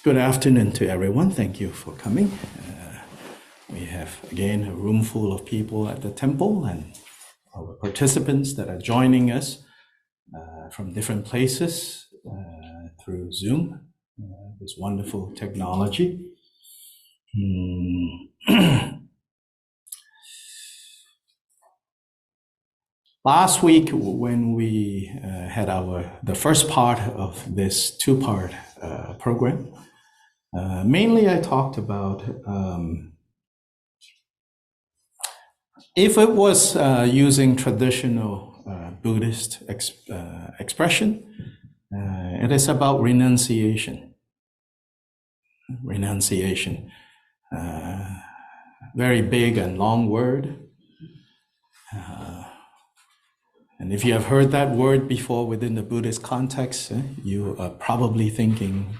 Good afternoon to everyone. Thank you for coming. We have again a room full of people at the temple and our participants that are joining us from different places through Zoom, this wonderful technology. Last week, when we had the first part of this two-part program, mainly I talked about if it was using traditional Buddhist expression, it is about renunciation. Renunciation, very big and long word. And if you have heard that word before within the Buddhist context, you are probably thinking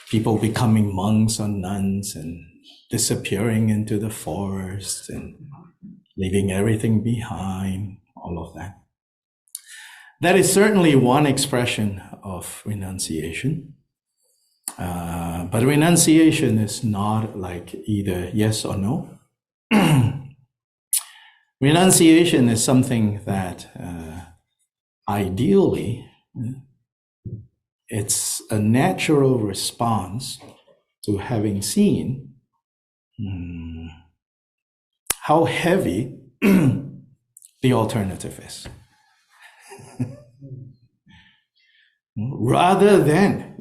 people becoming monks or nuns and disappearing into the forest and leaving everything behind, all of that. That is certainly one expression of renunciation. But renunciation is not like either yes or no. Renunciation is something that ideally it's a natural response to having seen how heavy the alternative is. Rather than,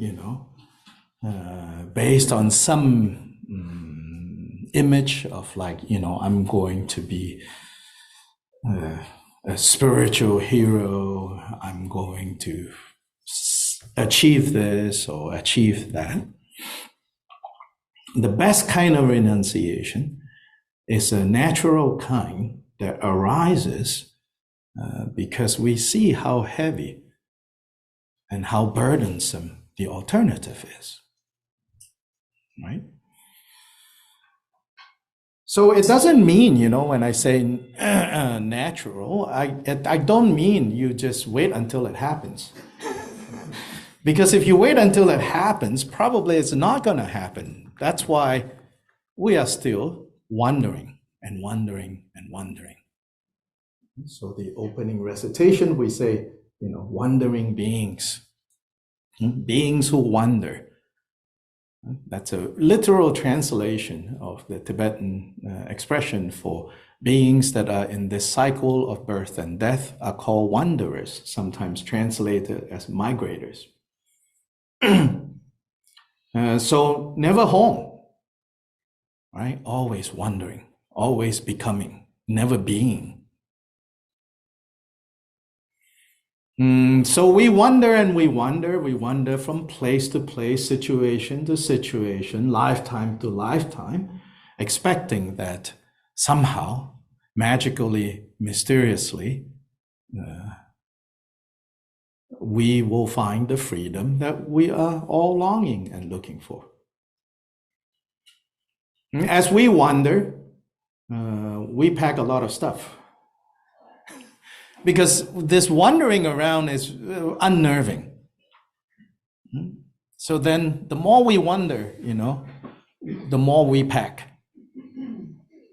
based on some image of like, I'm going to be a spiritual hero, I'm going to achieve this or achieve that. The best kind of renunciation is a natural kind that arises because we see how heavy and how burdensome the alternative is, right? So it doesn't mean, when I say natural, I don't mean you just wait until it happens. Because if you wait until it happens, probably it's not going to happen. That's why we are still wondering and wondering and wondering. So the opening recitation, we say, wandering beings, beings who wander. That's a literal translation of the Tibetan expression for beings that are in this cycle of birth and death are called wanderers, sometimes translated as migrators. So never home, right? Always wandering, always becoming, never being. So we wander and we wander from place to place, situation to situation, lifetime to lifetime, expecting that somehow, magically, mysteriously, we will find the freedom that we are all longing and looking for. As we wander, we pack a lot of stuff. Because this wandering around is unnerving. So then the more we wander, the more we pack,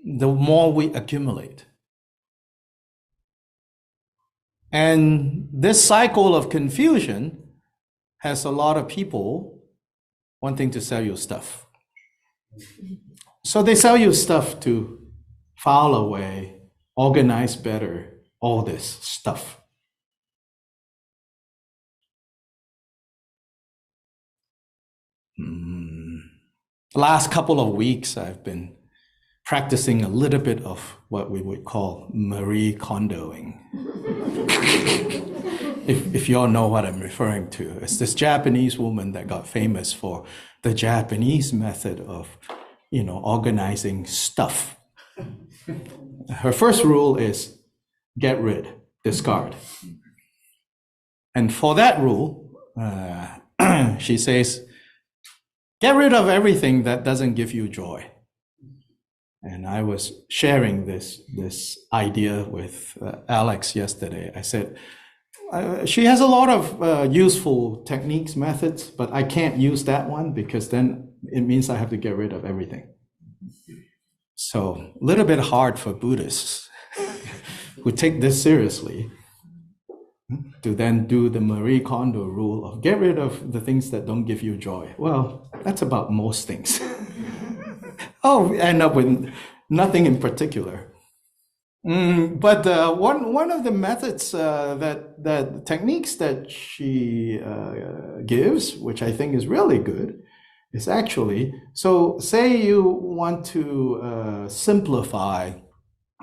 the more we accumulate. And this cycle of confusion has a lot of people wanting to sell you stuff. So they sell you stuff to file away, organize better, all this stuff. The last couple of weeks, I've been practicing a little bit of what we would call Marie Kondoing. if you all know what I'm referring to, it's this Japanese woman that got famous for the Japanese method of, organizing stuff. Her first rule is get rid, discard. And for that rule, she says, get rid of everything that doesn't give you joy. And I was sharing this idea with Alex yesterday. I said, She has a lot of useful techniques, methods, but I can't use that one because then it means I have to get rid of everything. So a little bit hard for Buddhists who take this seriously to then do the Marie Kondo rule of get rid of the things that don't give you joy. Well, that's about most things. Oh, we end up with nothing in particular. But one of the methods that techniques that she gives, which I think is really good, is actually, so say you want to simplify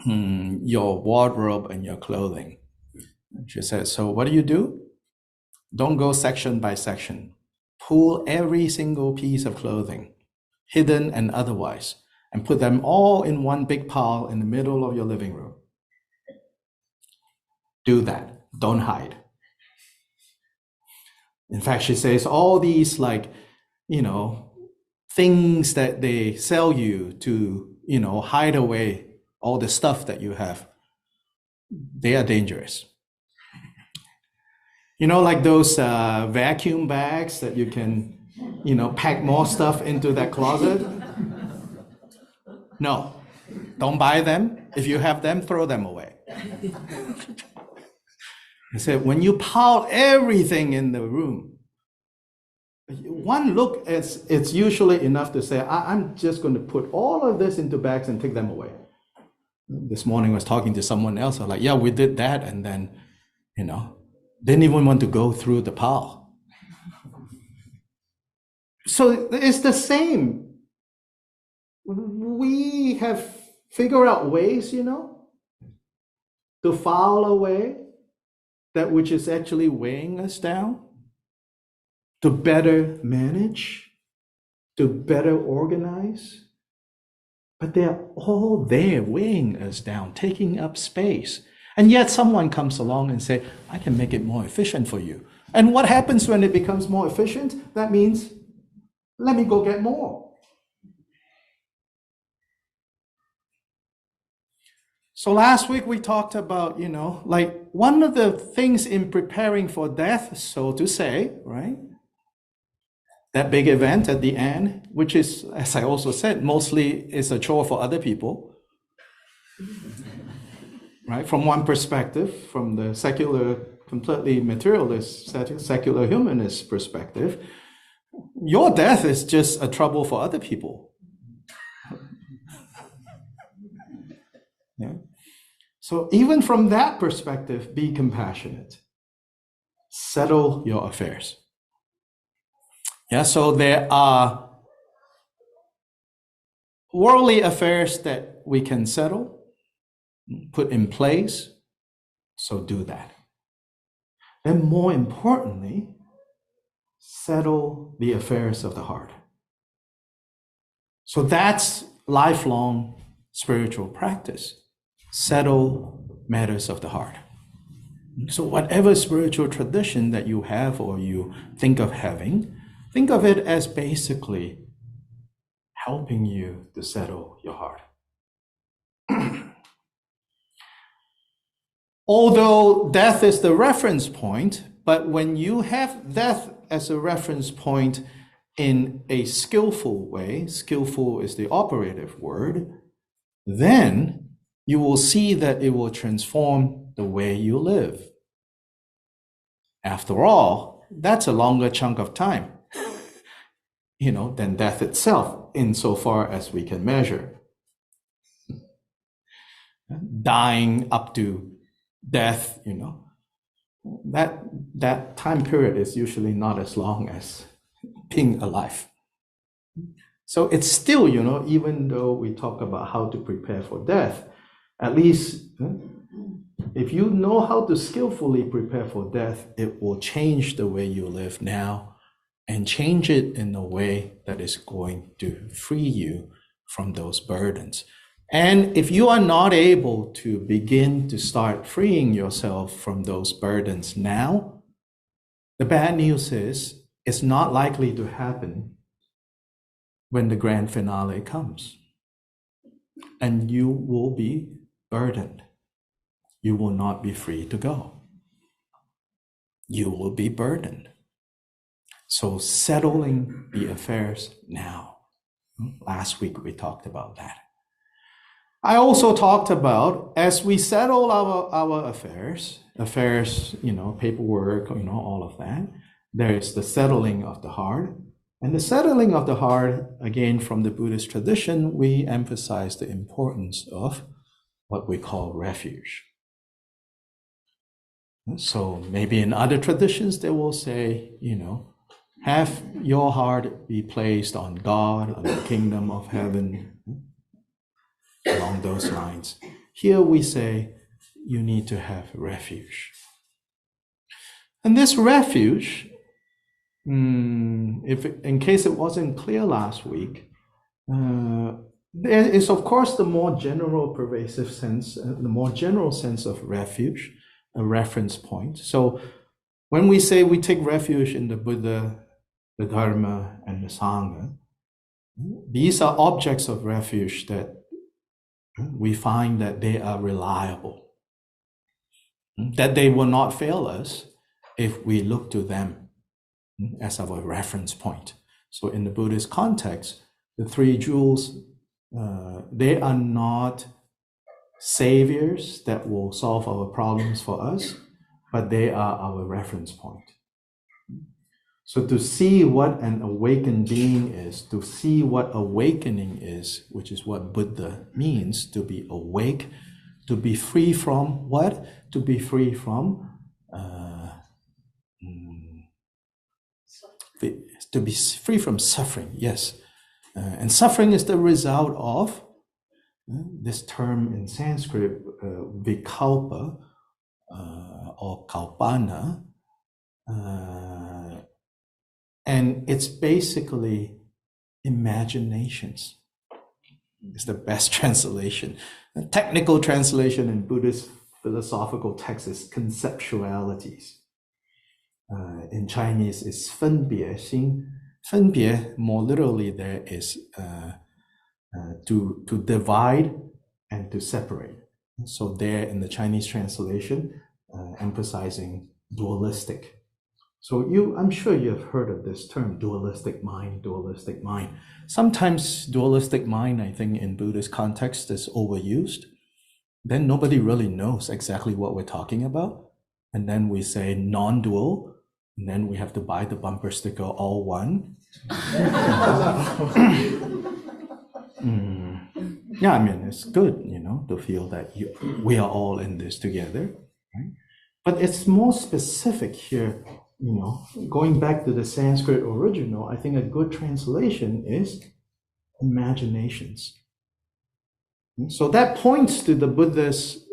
your wardrobe and your clothing. She says, so what do? Don't go section by section. Pull every single piece of clothing, hidden and otherwise, and put them all in one big pile in the middle of your living room. Do that. Don't hide. In fact, she says all these things that they sell you to, hide away all the stuff that you have, they are dangerous. Like those vacuum bags that you can, pack more stuff into that closet. No, don't buy them. If you have them, throw them away. He said, when you pile everything in the room, one look, it's usually enough to say, I'm just going to put all of this into bags and take them away. This morning I was talking to someone else. I was like, yeah, we did that. And then, didn't even want to go through the pile. So it's the same. We have figured out ways, to file away that which is actually weighing us down, to better manage, to better organize. But they're all there weighing us down, taking up space. And yet someone comes along and say, I can make it more efficient for you. And what happens when it becomes more efficient? That means, let me go get more. So last week we talked about, one of the things in preparing for death, so to say, right? That big event at the end, which is, as I also said, mostly is a chore for other people. Right? From one perspective, from the secular, completely materialist, secular humanist perspective, your death is just a trouble for other people. Yeah. So even from that perspective, be compassionate. Settle your affairs. Yeah, so there are worldly affairs that we can settle, put in place, so do that. And more importantly, settle the affairs of the heart. So that's lifelong spiritual practice. Settle matters of the heart. So whatever spiritual tradition that you have or you think of having, think of it as basically helping you to settle your heart. Although death is the reference point, but when you have death as a reference point in a skillful way, skillful is the operative word, then you will see that it will transform the way you live. After all, that's a longer chunk of time, than death itself, insofar as we can measure. Dying up to death, that time period is usually not as long as being alive. So it's still, even though we talk about how to prepare for death, at least if you know how to skillfully prepare for death, it will change the way you live now and change it in a way that is going to free you from those burdens. And if you are not able to begin to start freeing yourself from those burdens now, the bad news is it's not likely to happen when the grand finale comes. And you will be burdened. You will not be free to go. you will be burdened. So settling the affairs now. Last week we talked about that. I also talked about, as we settle our affairs, paperwork, all of that, there is the settling of the heart. And the settling of the heart, again, from the Buddhist tradition, we emphasize the importance of what we call refuge. So maybe in other traditions, they will say, have your heart be placed on God, on the kingdom of heaven, along those lines. Here we say, you need to have refuge. And this refuge, in case it wasn't clear last week, there is, of course, the more general pervasive sense, the more general sense of refuge, a reference point. So when we say we take refuge in the Buddha, the Dharma, and the Sangha, these are objects of refuge that we find that they are reliable, that they will not fail us if we look to them as our reference point. So in the Buddhist context, the three jewels, they are not saviors that will solve our problems for us, but they are our reference point. So to see what an awakened being is, to see what awakening is, which is what Buddha means, to be awake, to be free from what? To be free from suffering, yes. And suffering is the result of this term in Sanskrit, vikalpa or kalpana, and it's basically imaginations. It's the best translation. The technical translation in Buddhist philosophical text is conceptualities. In Chinese, it's 分别心. 分别, more literally, there is to divide and to separate. So there in the Chinese translation, emphasizing dualistic. So I'm sure you've heard of this term, dualistic mind, dualistic mind. Sometimes dualistic mind, I think in Buddhist context, is overused. Then nobody really knows exactly what we're talking about. And then we say non-dual, and then we have to buy the bumper sticker, all one. Yeah, I mean, it's good, to feel that we are all in this together, right? But it's more specific here, going back to the Sanskrit original, I think a good translation is imaginations. So that points to the Buddha's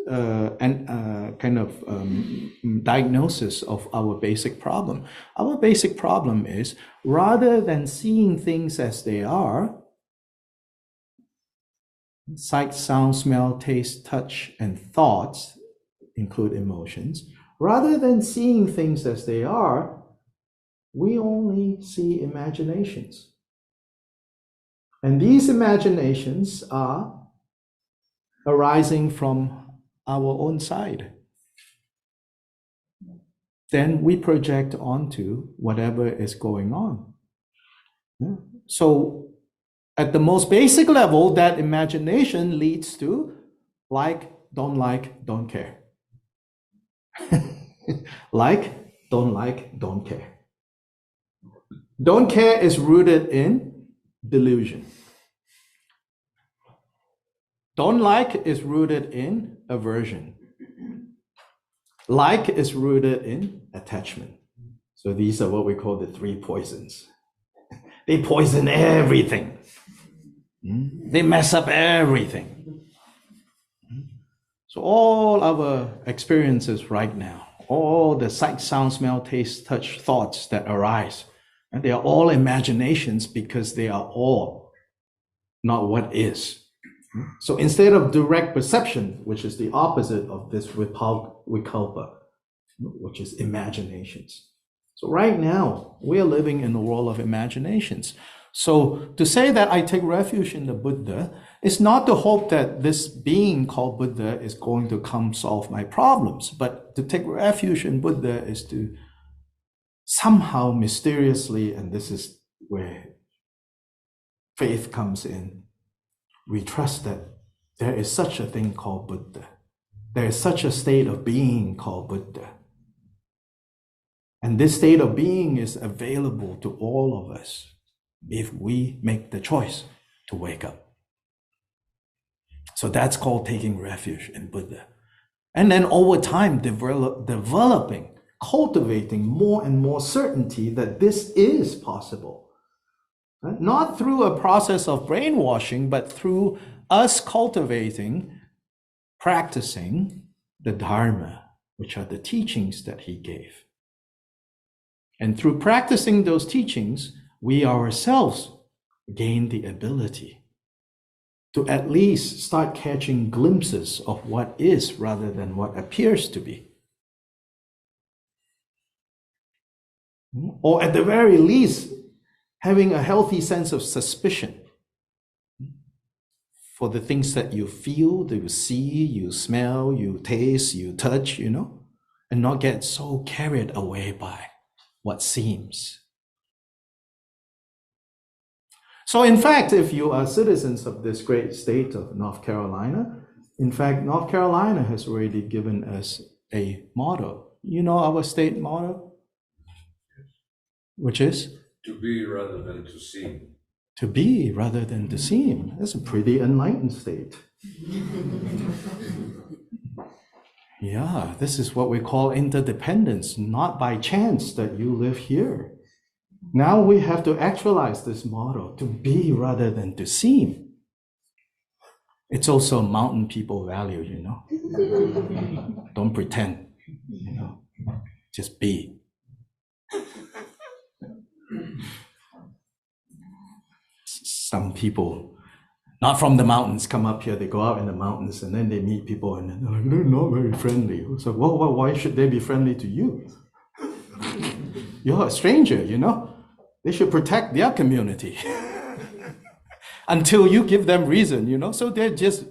diagnosis of our basic problem. Our basic problem is, rather than seeing things as they are, sight, sound, smell, taste, touch, and thoughts include emotions. Rather than seeing things as they are, we only see imaginations. And these imaginations are arising from our own side. Then we project onto whatever is going on. Yeah. So at the most basic level, that imagination leads to like, don't care. Like, don't care. Don't care is rooted in delusion. Don't like is rooted in aversion. Like is rooted in attachment. So these are what we call the three poisons. They poison everything. They mess up everything. So all our experiences right now, all the sight, sound, smell, taste, touch, thoughts that arise, and they are all imaginations because they are all not what is. So instead of direct perception, which is the opposite of this vikalpa, which is imaginations. So right now, we are living in a world of imaginations. So to say that I take refuge in the Buddha is not to hope that this being called Buddha is going to come solve my problems, but to take refuge in Buddha is to somehow mysteriously, and this is where faith comes in, we trust that there is such a thing called Buddha. There is such a state of being called Buddha. And this state of being is available to all of us if we make the choice to wake up. So that's called taking refuge in Buddha. And then over time, developing, cultivating more and more certainty that this is possible. Right? Not through a process of brainwashing, but through us cultivating, practicing the Dharma, which are the teachings that he gave. And through practicing those teachings, we ourselves gain the ability to at least start catching glimpses of what is rather than what appears to be. Or at the very least, having a healthy sense of suspicion for the things that you feel, that you see, you smell, you taste, you touch, and not get so carried away by what seems. So in fact, if you are citizens of this great state of North Carolina, in fact, North Carolina has already given us a motto. You know our state motto? Which is? To be rather than to seem. To be rather than to seem. That's a pretty enlightened state. Yeah, this is what we call interdependence, not by chance that you live here. Now we have to actualize this motto, to be rather than to seem. It's also a mountain people value, Don't pretend, just be. Some people, not from the mountains, come up here, they go out in the mountains and then they meet people and they're like, they're not very friendly. So, well, why should they be friendly to you? You're a stranger, They should protect their community until you give them reason, So they just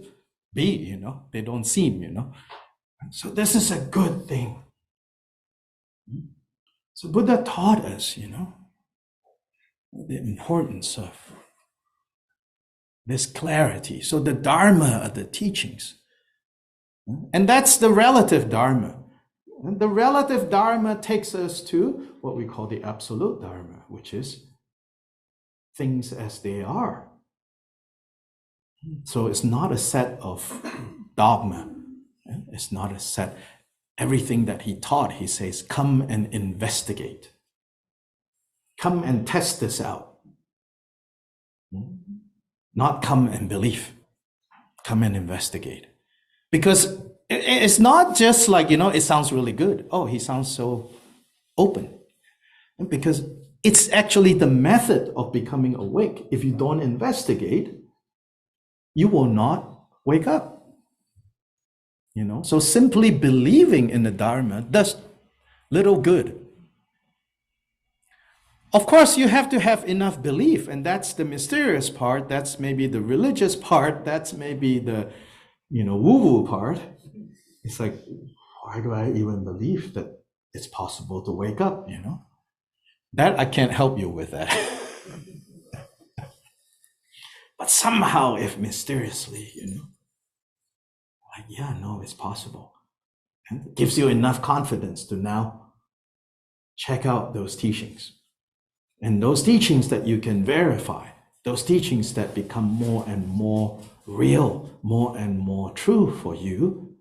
be, They don't seem, So this is a good thing. So Buddha taught us, the importance of this clarity. So the Dharma are the teachings. And that's the relative Dharma. And the relative Dharma takes us to what we call the absolute Dharma, which is things as they are. So it's not a set of dogma. It's not a set. Everything that he taught, he says, come and investigate. Come and test this out. Not come and believe. Come and investigate. Because it's not just like, it sounds really good. Oh, he sounds so open. Because it's actually the method of becoming awake. If you don't investigate, you will not wake up. So simply believing in the Dharma does little good. Of course, you have to have enough belief, and that's the mysterious part. That's maybe the religious part. That's maybe the, woo-woo part. It's like, why do I even believe that it's possible to wake up, That I can't help you with that. But somehow, if mysteriously, like, yeah, no, it's possible. And it gives you enough confidence to now check out those teachings. And those teachings that you can verify, those teachings that become more and more real, more and more true for you,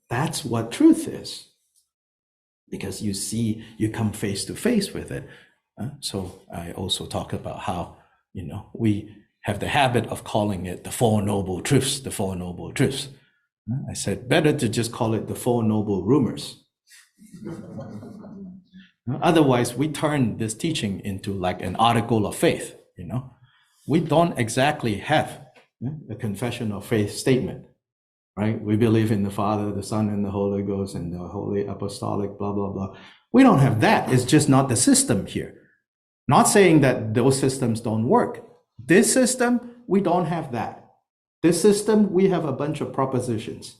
that's what truth is. Because you come face to face with it. So I also talk about how, we have the habit of calling it the Four Noble Truths, the Four Noble Truths. I said, better to just call it the Four Noble Rumors. Otherwise, we turn this teaching into like an article of faith, We don't exactly have a confession of faith statement, right? We believe in the Father, the Son, and the Holy Ghost, and the Holy Apostolic, blah, blah, blah. We don't have that. It's just not the system here. Not saying that those systems don't work. This system, we don't have that. This system, we have a bunch of propositions.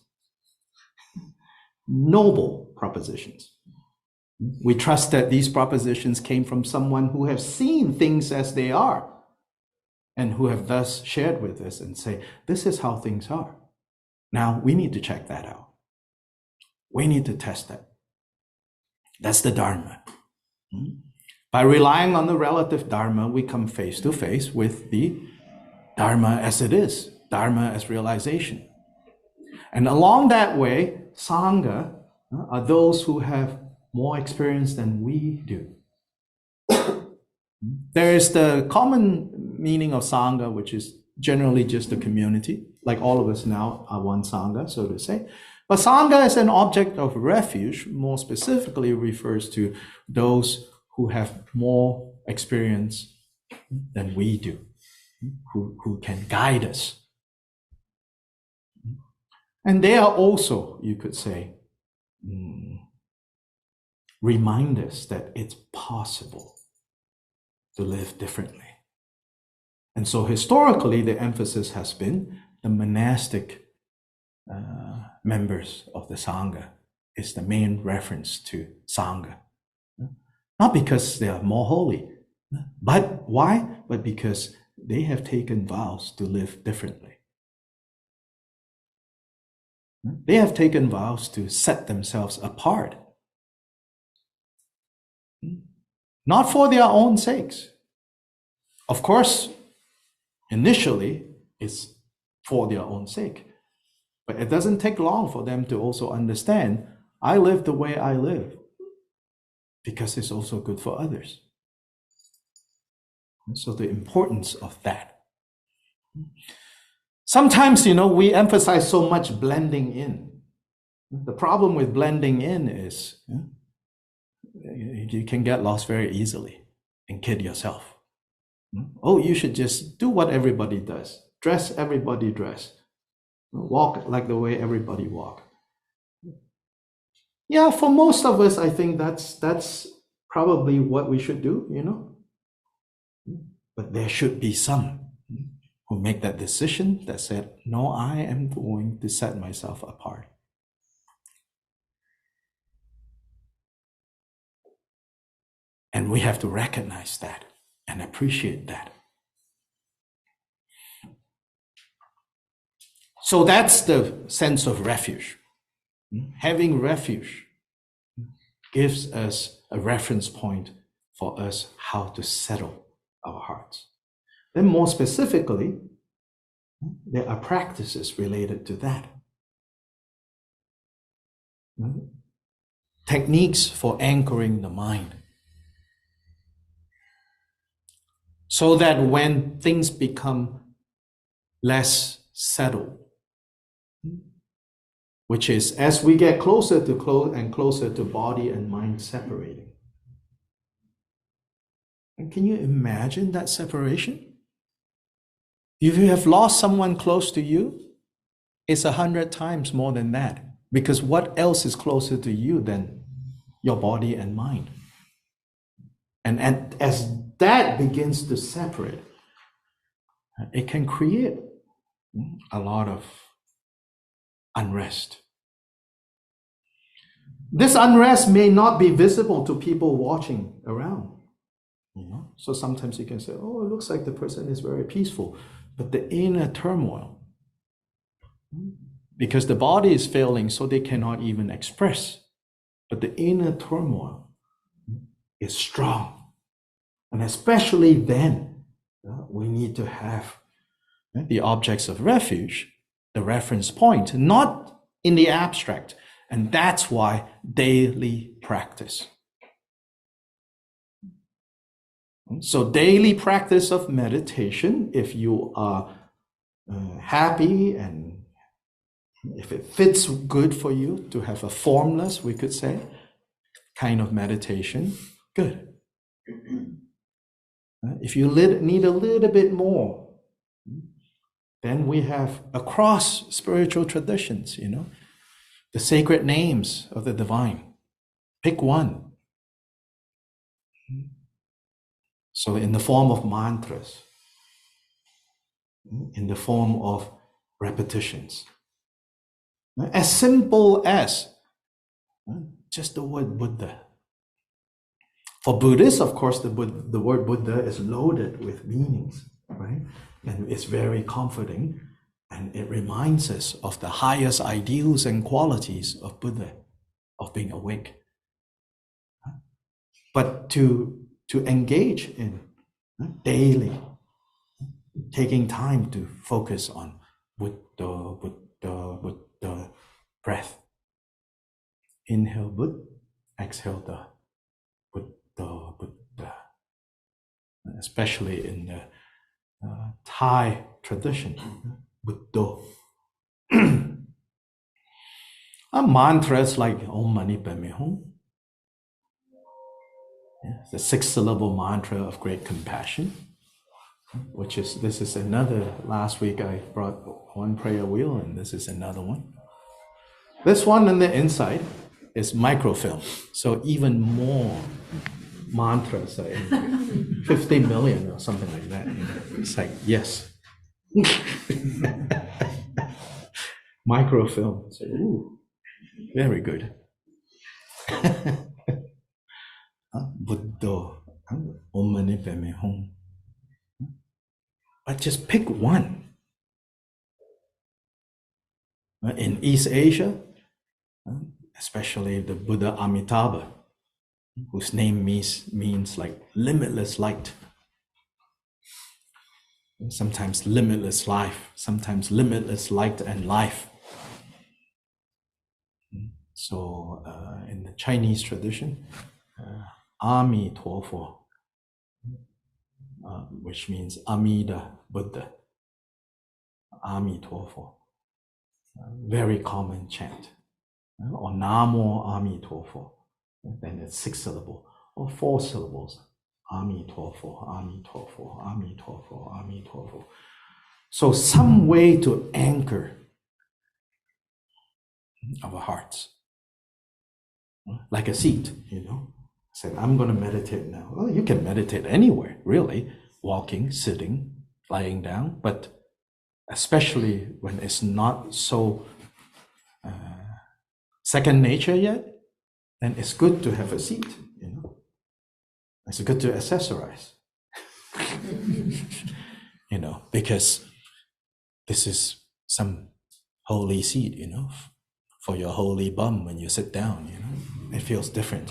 Noble propositions. We trust that these propositions came from someone who has seen things as they are and who have thus shared with us and say, this is how things are. Now we need to check that out. We need to test that. That's the Dharma. By relying on the relative Dharma, we come face to face with the Dharma as it is, Dharma as realization. And along that way, Sangha are those who have more experience than we do. There is the common meaning of Sangha, which is generally just a community, like all of us now are one Sangha, so to say. But Sangha as an object of refuge more specifically refers to those who have more experience than we do, who can guide us. And they are also, you could say, remind us that it's possible to live differently. And so historically, the emphasis has been the monastic members of the Sangha is the main reference to Sangha. Not because they are more holy, but why? But because they have taken vows to live differently. They have taken vows to set themselves apart. Not for their own sakes. Of course, initially, it's for their own sake. But it doesn't take long for them to also understand, I live the way I live because it's also good for others. And so the importance of that. Sometimes, we emphasize so much blending in. The problem with blending in is you can get lost very easily and kid yourself. Oh, you should just do what everybody does. Dress everybody dress. Walk like the way everybody walk. Yeah, for most of us, I think that's probably what we should do, But there should be some who make that decision that said, no, I am going to set myself apart. And we have to recognize that and appreciate that. So that's the sense of refuge. Having refuge gives us a reference point for us how to settle our hearts. Then more specifically, there are practices related to that. Techniques for anchoring the mind. So that when things become less settled, which is as we get closer to body and mind separating. And can you imagine that separation? If you have lost someone close to you, it's 100 times more than that. Because what else is closer to you than your body and mind? And as that begins to separate, it can create a lot of unrest. This unrest may not be visible to people watching around. So sometimes you can say, oh, it looks like the person is very peaceful. But the inner turmoil, because the body is failing, so they cannot even express. But the inner turmoil is strong. And especially then, we need to have the objects of refuge, the reference point, not in the abstract. And that's why daily practice. So daily practice of meditation, if you are happy and if it fits good for you to have a formless, we could say, kind of meditation, good. If you need a little bit more, then we have across spiritual traditions, the sacred names of the divine. Pick one. So in the form of mantras, in the form of repetitions. As simple as just the word Buddha. For Buddhists, of course, the word Buddha is loaded with meanings, right? And it's very comforting, and it reminds us of the highest ideals and qualities of Buddha, of being awake. But to engage in daily, taking time to focus on Buddha, Buddha, Buddha, breath. Inhale Buddha, exhale the Buddha, Buddha. Especially in the Thai tradition, Buddha. Mantras like Om Mani Padme Hum. The 6-syllable mantra of great compassion, this is another, last week I brought one prayer wheel, and this is another one. This one on the inside is microfilm, so even more mantras, 50 million or something like that. It's like, yes. Microfilm, so, ooh, very good. Buddha, Om Mani Padme Hum. But just pick one. In East Asia, especially the Buddha Amitabha, whose name means like limitless light. Sometimes limitless life, sometimes limitless light and life. So in the Chinese tradition, Ami Tuofo, which means Amida Buddha, Ami Tuofo, very common chant, or Namo Ami Tuofo, then it's 6 syllables or 4 syllables, Ami Tuofo, Ami Tuofo, Ami Tuofo, Ami Tuofo. So some way to anchor our hearts, like a seat, Say, I'm going to meditate now. Well, you can meditate anywhere, really, walking, sitting, lying down, but especially when it's not so second nature yet, then it's good to have a seat, It's good to accessorize, because this is some holy seat, for your holy bum when you sit down, it feels different.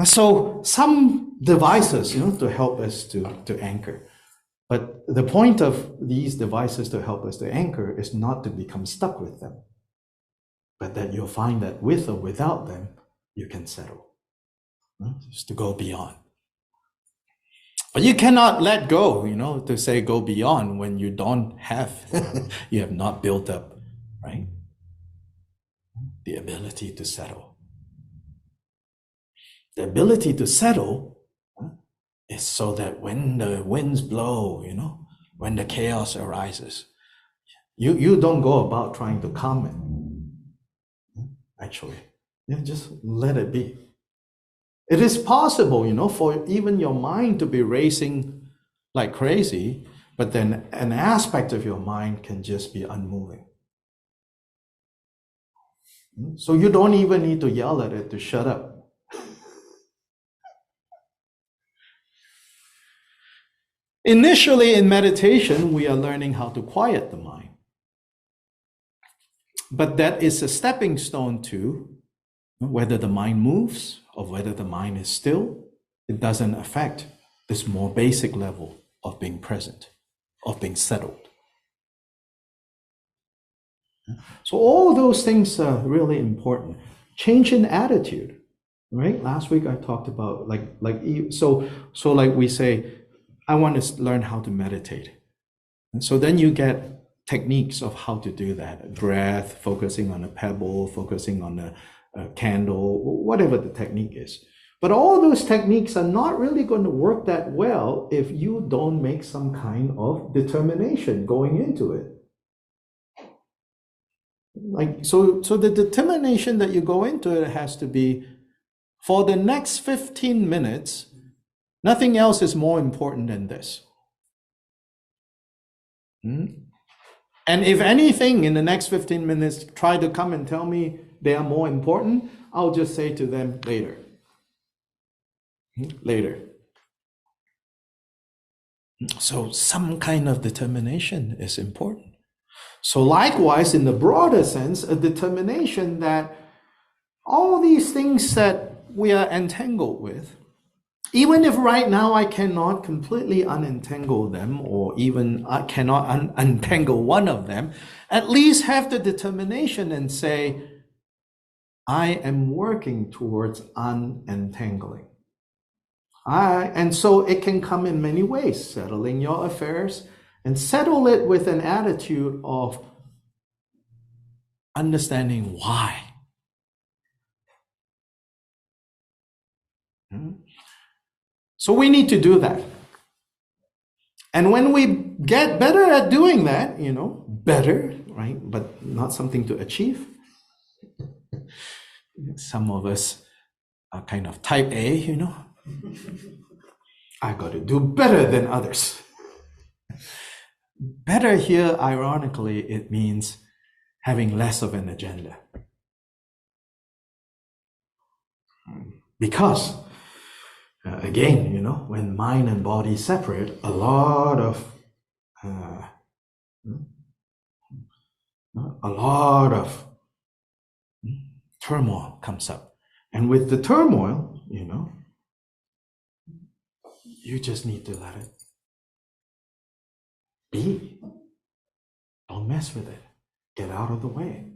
So some devices, to help us to anchor. But the point of these devices to help us to anchor is not to become stuck with them, but that you'll find that with or without them, you can settle, just to go beyond. But you cannot let go, to say go beyond when you don't have, you have not built up, right? The ability to settle. The ability to settle is so that when the winds blow, when the chaos arises, you don't go about trying to calm it. Actually, just let it be. It is possible, for even your mind to be racing like crazy, but then an aspect of your mind can just be unmoving. So you don't even need to yell at it to shut up. Initially in meditation, we are learning how to quiet the mind. But that is a stepping stone to whether the mind moves or whether the mind is still. It doesn't affect this more basic level of being present, of being settled. So all those things are really important. Change in attitude, right? Last week I talked about like we say, I want to learn how to meditate. And so then you get techniques of how to do that. Breath, focusing on a pebble, focusing on a candle, whatever the technique is. But all those techniques are not really going to work that well if you don't make some kind of determination going into it. So the determination that you go into it has to be, for the next 15 minutes, nothing else is more important than this. And if anything in the next 15 minutes try to come and tell me they are more important, I'll just say to them later. Later. So some kind of determination is important. So likewise, in the broader sense, a determination that all these things that we are entangled with, even if right now I cannot completely unentangle them, or even I cannot untangle one of them, at least have the determination and say, I am working towards unentangling. And so it can come in many ways, settling your affairs, and settle it with an attitude of understanding why. So we need to do that. And when we get better at doing that, better, right? But not something to achieve. Some of us are kind of type A, I got to do better than others. Better here, ironically, it means having less of an agenda. Because, again, when mind and body separate, a lot of turmoil comes up. And with the turmoil, you just need to let it be. Don't mess with it. Get out of the way.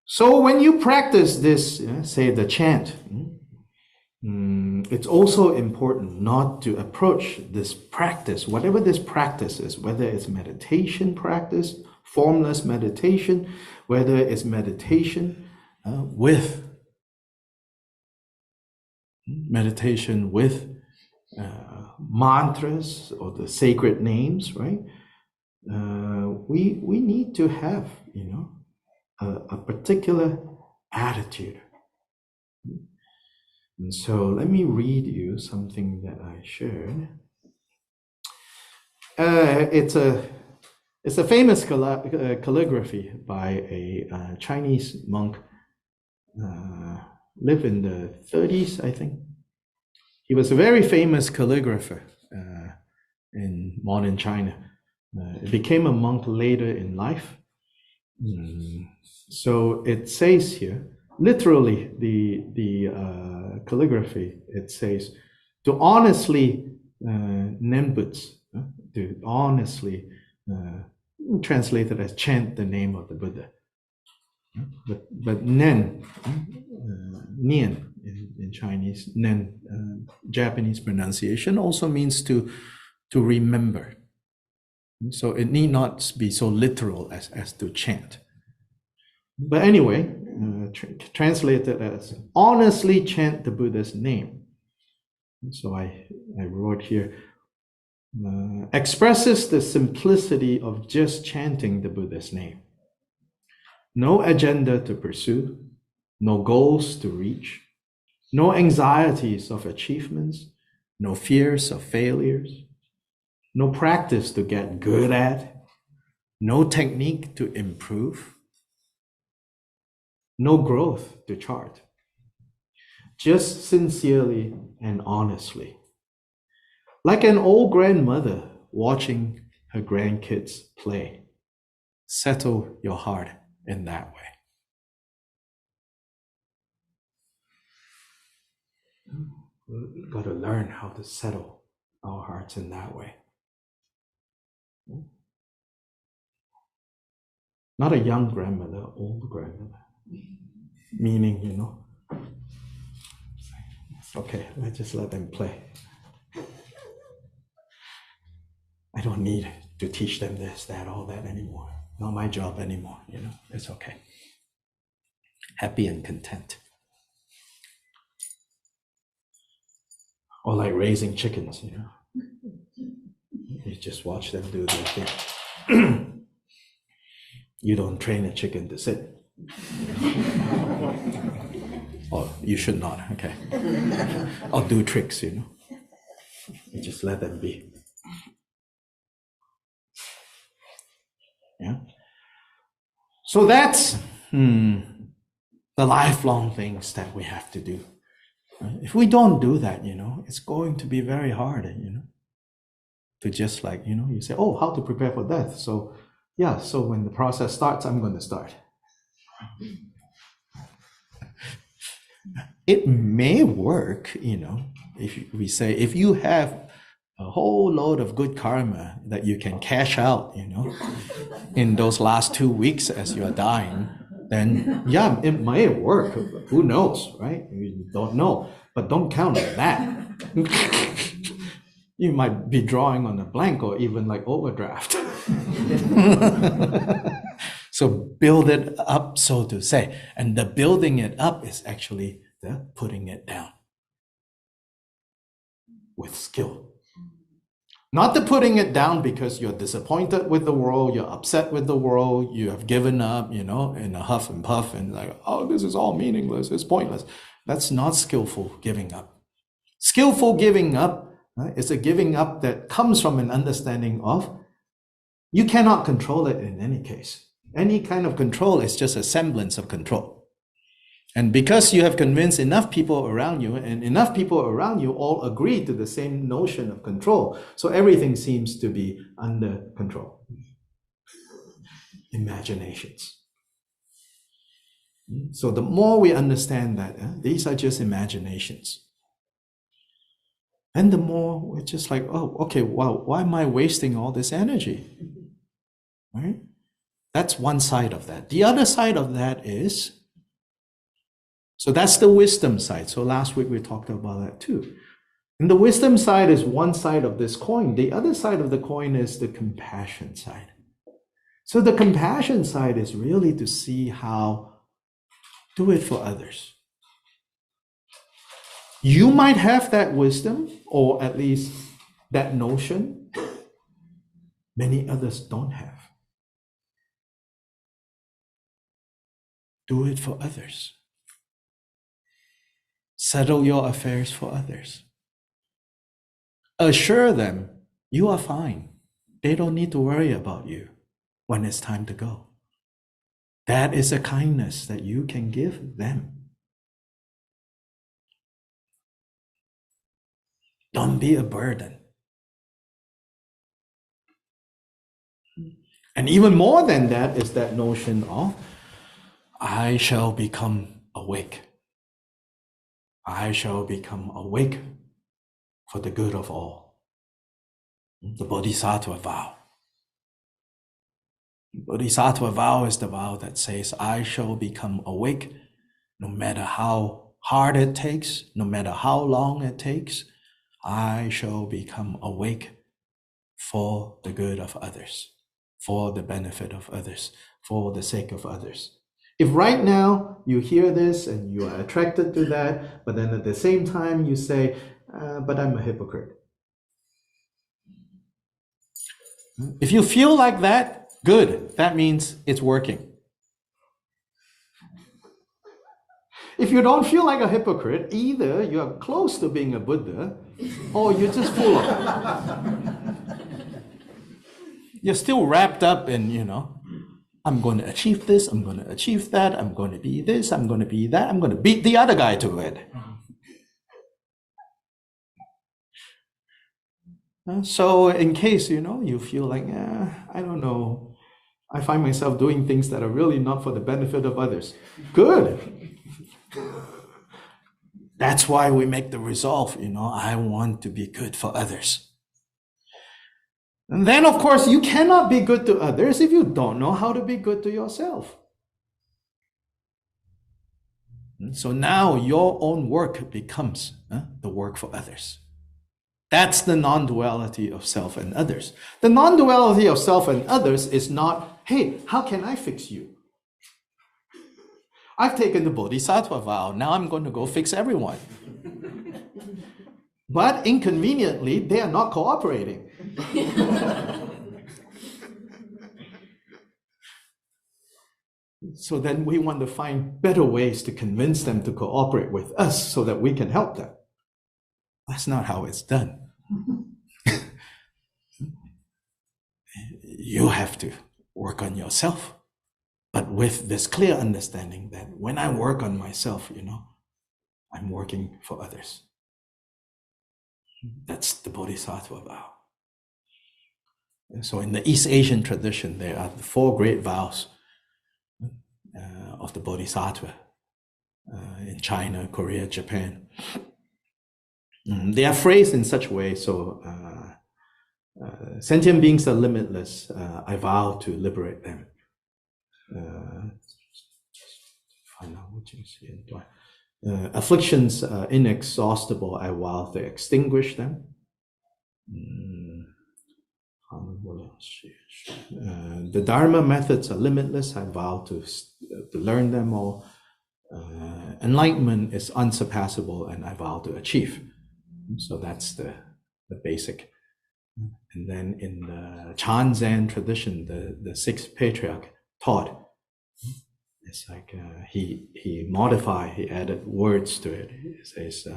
So when you practice this, say the chant, it's also important not to approach this practice, whatever this practice is, whether it's meditation practice, formless meditation, whether it's meditation with mantras or the sacred names, right? We need to have, a particular attitude. And so let me read you something that I shared. It's a famous calligraphy by a Chinese monk, lived in the 30s, I think. He was a very famous calligrapher in modern China. He became a monk later in life. So it says here, literally, the calligraphy, it says, to honestly Nenbutz, to honestly, translated as chant the name of the Buddha. But Nen, Nian in Chinese, Nen, Japanese pronunciation, also means to remember. So it need not be so literal as to chant. But anyway, translated as honestly chant the Buddha's name. So I wrote here, expresses the simplicity of just chanting the Buddha's name. No agenda to pursue, no goals to reach, no anxieties of achievements, no fears of failures, no practice to get good at, no technique to improve, no growth to chart. Just sincerely and honestly. Like an old grandmother watching her grandkids play. Settle your heart in that way. We've got to learn how to settle our hearts in that way. Not a young grandmother, old grandmother. Meaning, okay, let's just let them play. I don't need to teach them this, that, all that anymore. Not my job anymore, it's okay. Happy and content. Or like raising chickens, You just watch them do their thing. You don't train a chicken to sit. Or you should not, okay. Or do tricks, You just let them be. Yeah. So that's the lifelong things that we have to do. If we don't do that, it's going to be very hard, to just like, you say, oh, how to prepare for death. So yeah, so when the process starts, I'm going to start. It may work, if we say, if you have a whole load of good karma that you can cash out, in those last 2 weeks as you're dying, then yeah, it may work. Who knows, right? You don't know, but don't count on that. You might be drawing on a blank or even like overdraft. So build it up, so to say. And the building it up is actually the putting it down with skill. Not the putting it down because you're disappointed with the world, you're upset with the world, you have given up, in a huff and puff and like, oh, this is all meaningless, it's pointless. That's not skillful giving up. Skillful giving up is a giving up that comes from an understanding of you cannot control it in any case. Any kind of control is just a semblance of control. And because you have convinced enough people around you, and enough people around you all agree to the same notion of control, so everything seems to be under control. Imaginations. So the more we understand that these are just imaginations, and the more we're just like, oh, okay, wow, why am I wasting all this energy? Right? That's one side of that. The other side of that is, so that's the wisdom side. So last week we talked about that too. And the wisdom side is one side of this coin. The other side of the coin is the compassion side. So the compassion side is really to see how do it for others. You might have that wisdom, or at least that notion. Many others don't have. Do it for others. Settle your affairs for others. Assure them you are fine. They don't need to worry about you when it's time to go. That is a kindness that you can give them. Don't be a burden. And even more than that is that notion of, I shall become awake. I shall become awake for the good of all. The Bodhisattva vow. Bodhisattva vow is the vow that says, I shall become awake no matter how hard it takes, no matter how long it takes. I shall become awake for the good of others, for the benefit of others, for the sake of others. If right now you hear this and you are attracted to that, but then at the same time you say, but I'm a hypocrite. If you feel like that, good. That means it's working. If you don't feel like a hypocrite, either you're close to being a Buddha or you're just full of it. You're still wrapped up in, I'm going to achieve this, I'm going to achieve that, I'm going to be this, I'm going to be that, I'm going to beat the other guy to it. So in case, you feel like, I don't know, I find myself doing things that are really not for the benefit of others. Good. That's why we make the resolve, I want to be good for others. And then, of course, you cannot be good to others if you don't know how to be good to yourself. So now your own work becomes the work for others. That's the non-duality of self and others. The non-duality of self and others is not, hey, how can I fix you? I've taken the Bodhisattva vow, now I'm going to go fix everyone. But inconveniently, they are not cooperating. So then we want to find better ways to convince them to cooperate with us so that we can help them. That's not how it's done. You have to work on yourself. But with this clear understanding that when I work on myself, I'm working for others. That's the Bodhisattva vow. So in the East Asian tradition, there are the 4 great vows of the Bodhisattva in China, Korea, Japan. They are phrased in such a way, so sentient beings are limitless. I vow to liberate them. Afflictions inexhaustible, I vow to extinguish them. The Dharma methods are limitless, I vow to learn them all. Enlightenment is unsurpassable, and I vow to achieve. So that's the basic. And then in the Chan Zen tradition, the 6th patriarch taught, it's like he modified, he added words to it. He says,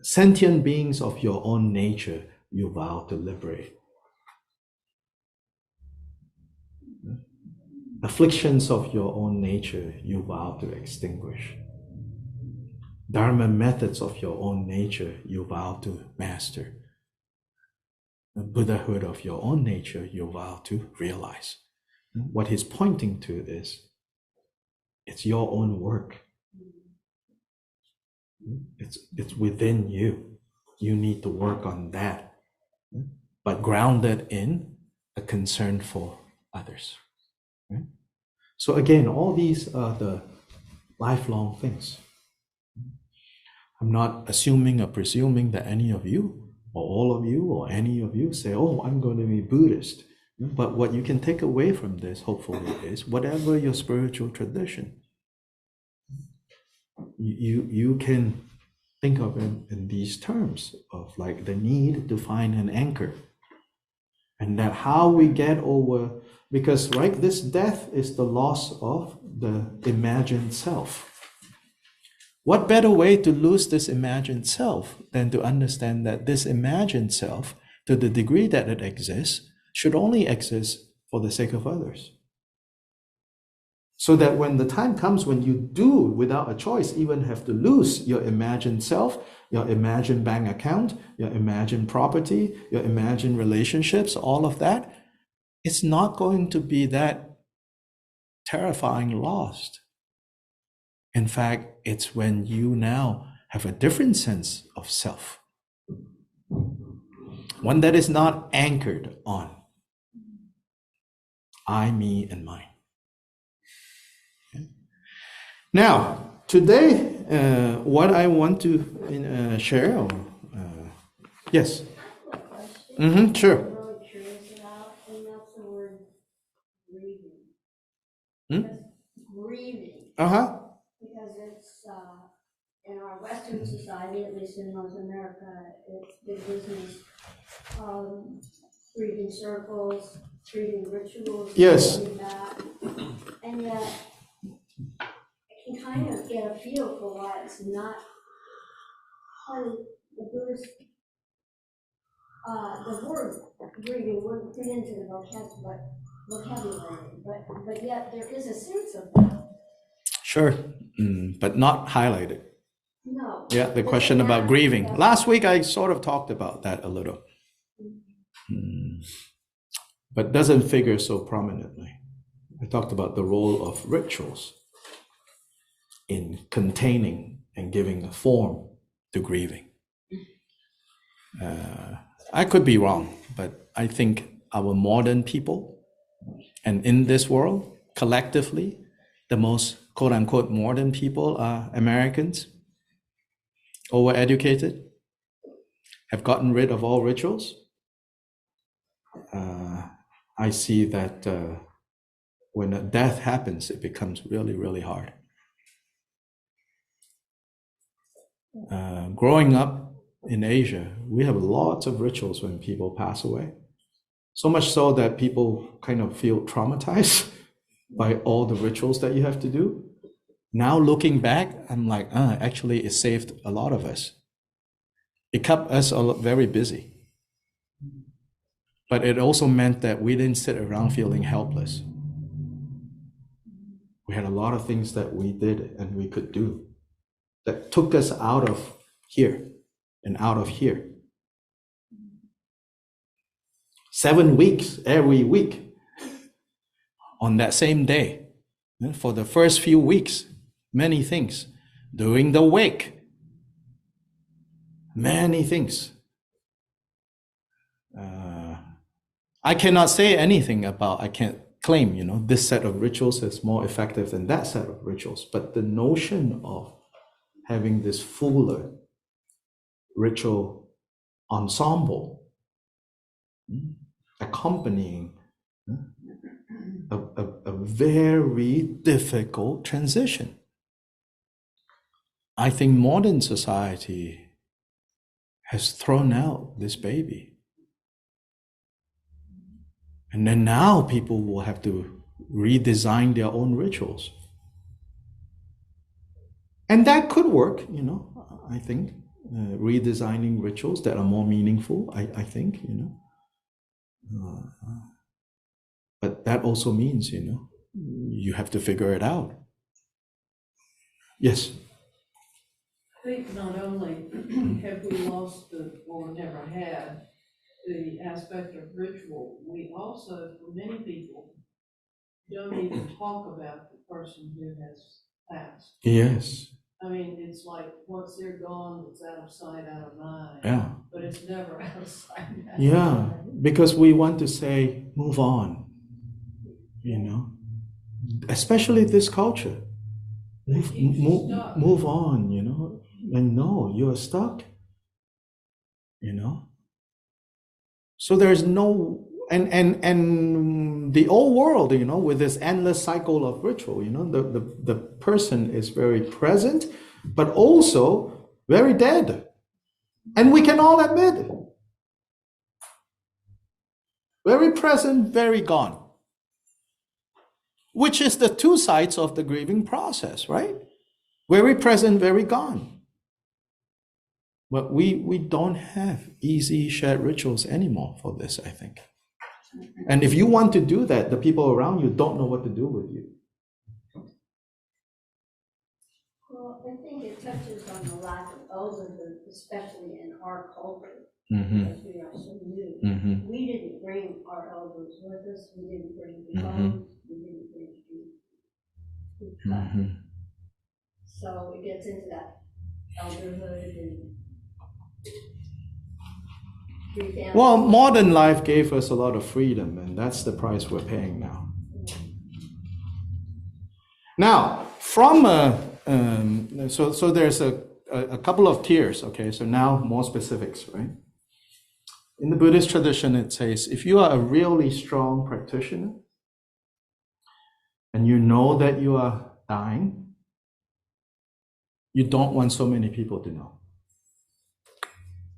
sentient beings of your own nature, you vow to liberate. Afflictions of your own nature, you vow to extinguish. Dharma methods of your own nature, you vow to master. The Buddhahood of your own nature, you vow to realize. What he's pointing to is, it's your own work. It's within you. You need to work on that, but grounded in a concern for others. Right? So again, all these are the lifelong things. I'm not assuming or presuming that any of you, or all of you, or any of you say, oh, I'm going to be Buddhist. But what you can take away from this, hopefully, is whatever your spiritual tradition, you can think of it in these terms of like the need to find an anchor. And that how we get over, because right, this death is the loss of the imagined self. What better way to lose this imagined self than to understand that this imagined self, to the degree that it exists, should only exist for the sake of others. So that when the time comes when you do, without a choice, even have to lose your imagined self, your imagined bank account, your imagined property, your imagined relationships, all of that, it's not going to be that terrifying lost. In fact, it's when you now have a different sense of self, one that is not anchored on I, me, and mine. Okay. Now, today, what I want to share, yes? Sure. I'm really curious about, and that's the word grieving. Grieving. Because it's in our Western society, at least in North America, it's big business. Grieving circles, grieving rituals, Yes. that. And yet, I can kind of get a feel for why it's not part of the Buddhist. The word grieving wouldn't fit into the vocabulary, but yet there is a sense of that. Sure, but not highlighted. No. Yeah, the question about grieving. Last week I sort of talked about that a little, but doesn't figure so prominently. I talked about the role of rituals in containing and giving a form to grieving. I could be wrong, but I think our modern people, and in this world, collectively, the most quote-unquote modern people are Americans, overeducated, have gotten rid of all rituals. I see that when a death happens, it becomes really, really hard. Growing up in Asia, we have lots of rituals when people pass away. So much so that people kind of feel traumatized by all the rituals that you have to do. Now looking back, I'm like, actually it saved a lot of us. It kept us very busy. But it also meant that we didn't sit around feeling helpless. We had a lot of things that we did and we could do that took us out of here and out of here. 7 weeks every week on that same day. For the first few weeks, many things. During the wake, many things. I cannot say anything about, I can't claim, this set of rituals is more effective than that set of rituals. But the notion of having this fuller ritual ensemble accompanying a very difficult transition. I think modern society has thrown out this baby. And then now people will have to redesign their own rituals. And that could work, I think, redesigning rituals that are more meaningful, I think, But that also means, you have to figure it out. Yes? I think not only have we lost or never had the aspect of ritual, we also, for many people, don't even talk about the person who has passed. Yes. I mean, it's like once they're gone, it's out of sight, out of mind. Yeah. But it's never out of sight, out of Yeah, mind. because we want to say, move on, especially this culture. Move on, and no, you're stuck, So there's no, and the old world, with this endless cycle of ritual, the person is very present, but also very dead. And we can all admit it. Very present, very gone. Which is the two sides of the grieving process, right? Very present, very gone. But we don't have easy shared rituals anymore for this, I think. And if you want to do that, the people around you don't know what to do with you. Well, I think it touches on the lack of elderhood, especially in our culture, because we are so new. We didn't bring our elders with us. We didn't bring the bones. We didn't bring the So it gets into that elderhood and well, modern life gave us a lot of freedom, and that's the price we're paying now. Now, from so there's a couple of tiers, okay? So now more specifics, right? In the Buddhist tradition, it says, if you are a really strong practitioner, and you know that you are dying, you don't want so many people to know.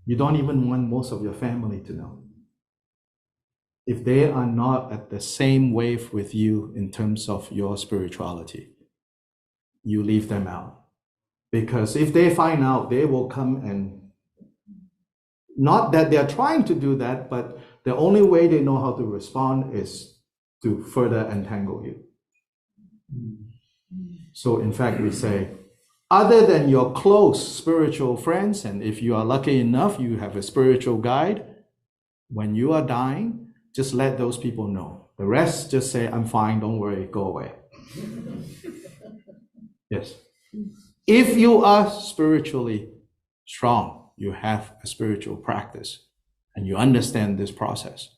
You don't even want most of your family to know. If they are not at the same wave with you in terms of your spirituality, you leave them out. Because if they find out, they will come and, not that they're trying to do that, but the only way they know how to respond is to further entangle you. So in fact, we say, other than your close spiritual friends, and if you are lucky enough, you have a spiritual guide, when you are dying, just let those people know. The rest, just say, I'm fine, don't worry, go away. Yes. If you are spiritually strong, you have a spiritual practice, and you understand this process.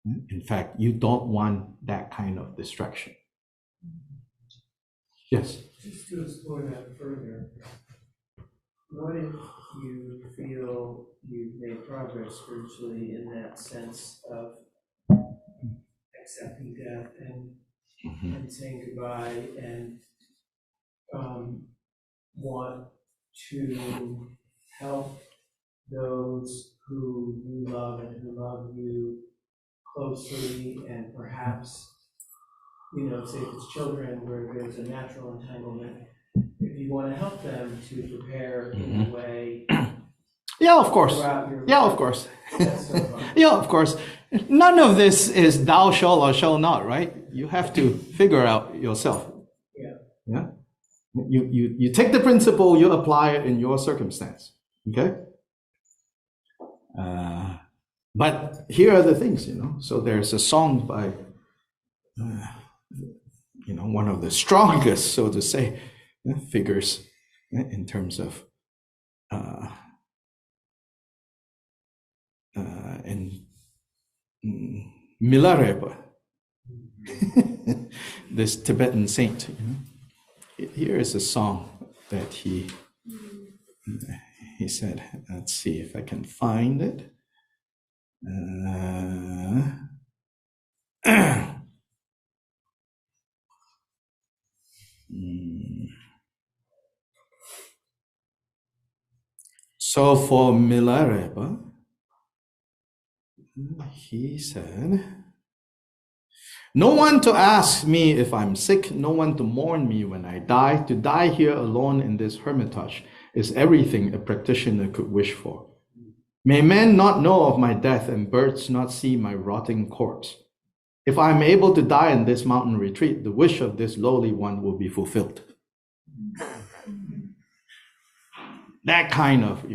In fact, you don't want that kind of distraction. Yes? Just to explore that further, what if you feel you've made progress spiritually in that sense of accepting death and saying goodbye and want to help those who you love and who love you closely, and perhaps, say if it's children where there's a natural entanglement, if you want to help them to prepare in a way. Yeah, of course. Yeah, of course. Yeah, of course. None of this is thou shall or shall not, right? You have to figure out yourself. Yeah, you take the principle, you apply it in your circumstance. Okay. But here are the things, So there's a song by, one of the strongest, so to say, figures in terms of in Milarepa, this Tibetan saint. Here is a song that he said. Let's see if I can find it. So for Milarepa, he said, "No one to ask me if I'm sick, no one to mourn me when I die. To die here alone in this hermitage is everything a practitioner could wish for. May men not know of my death and birds not see my rotting corpse. If I am able to die in this mountain retreat, the wish of this lowly one will be fulfilled." That kind of,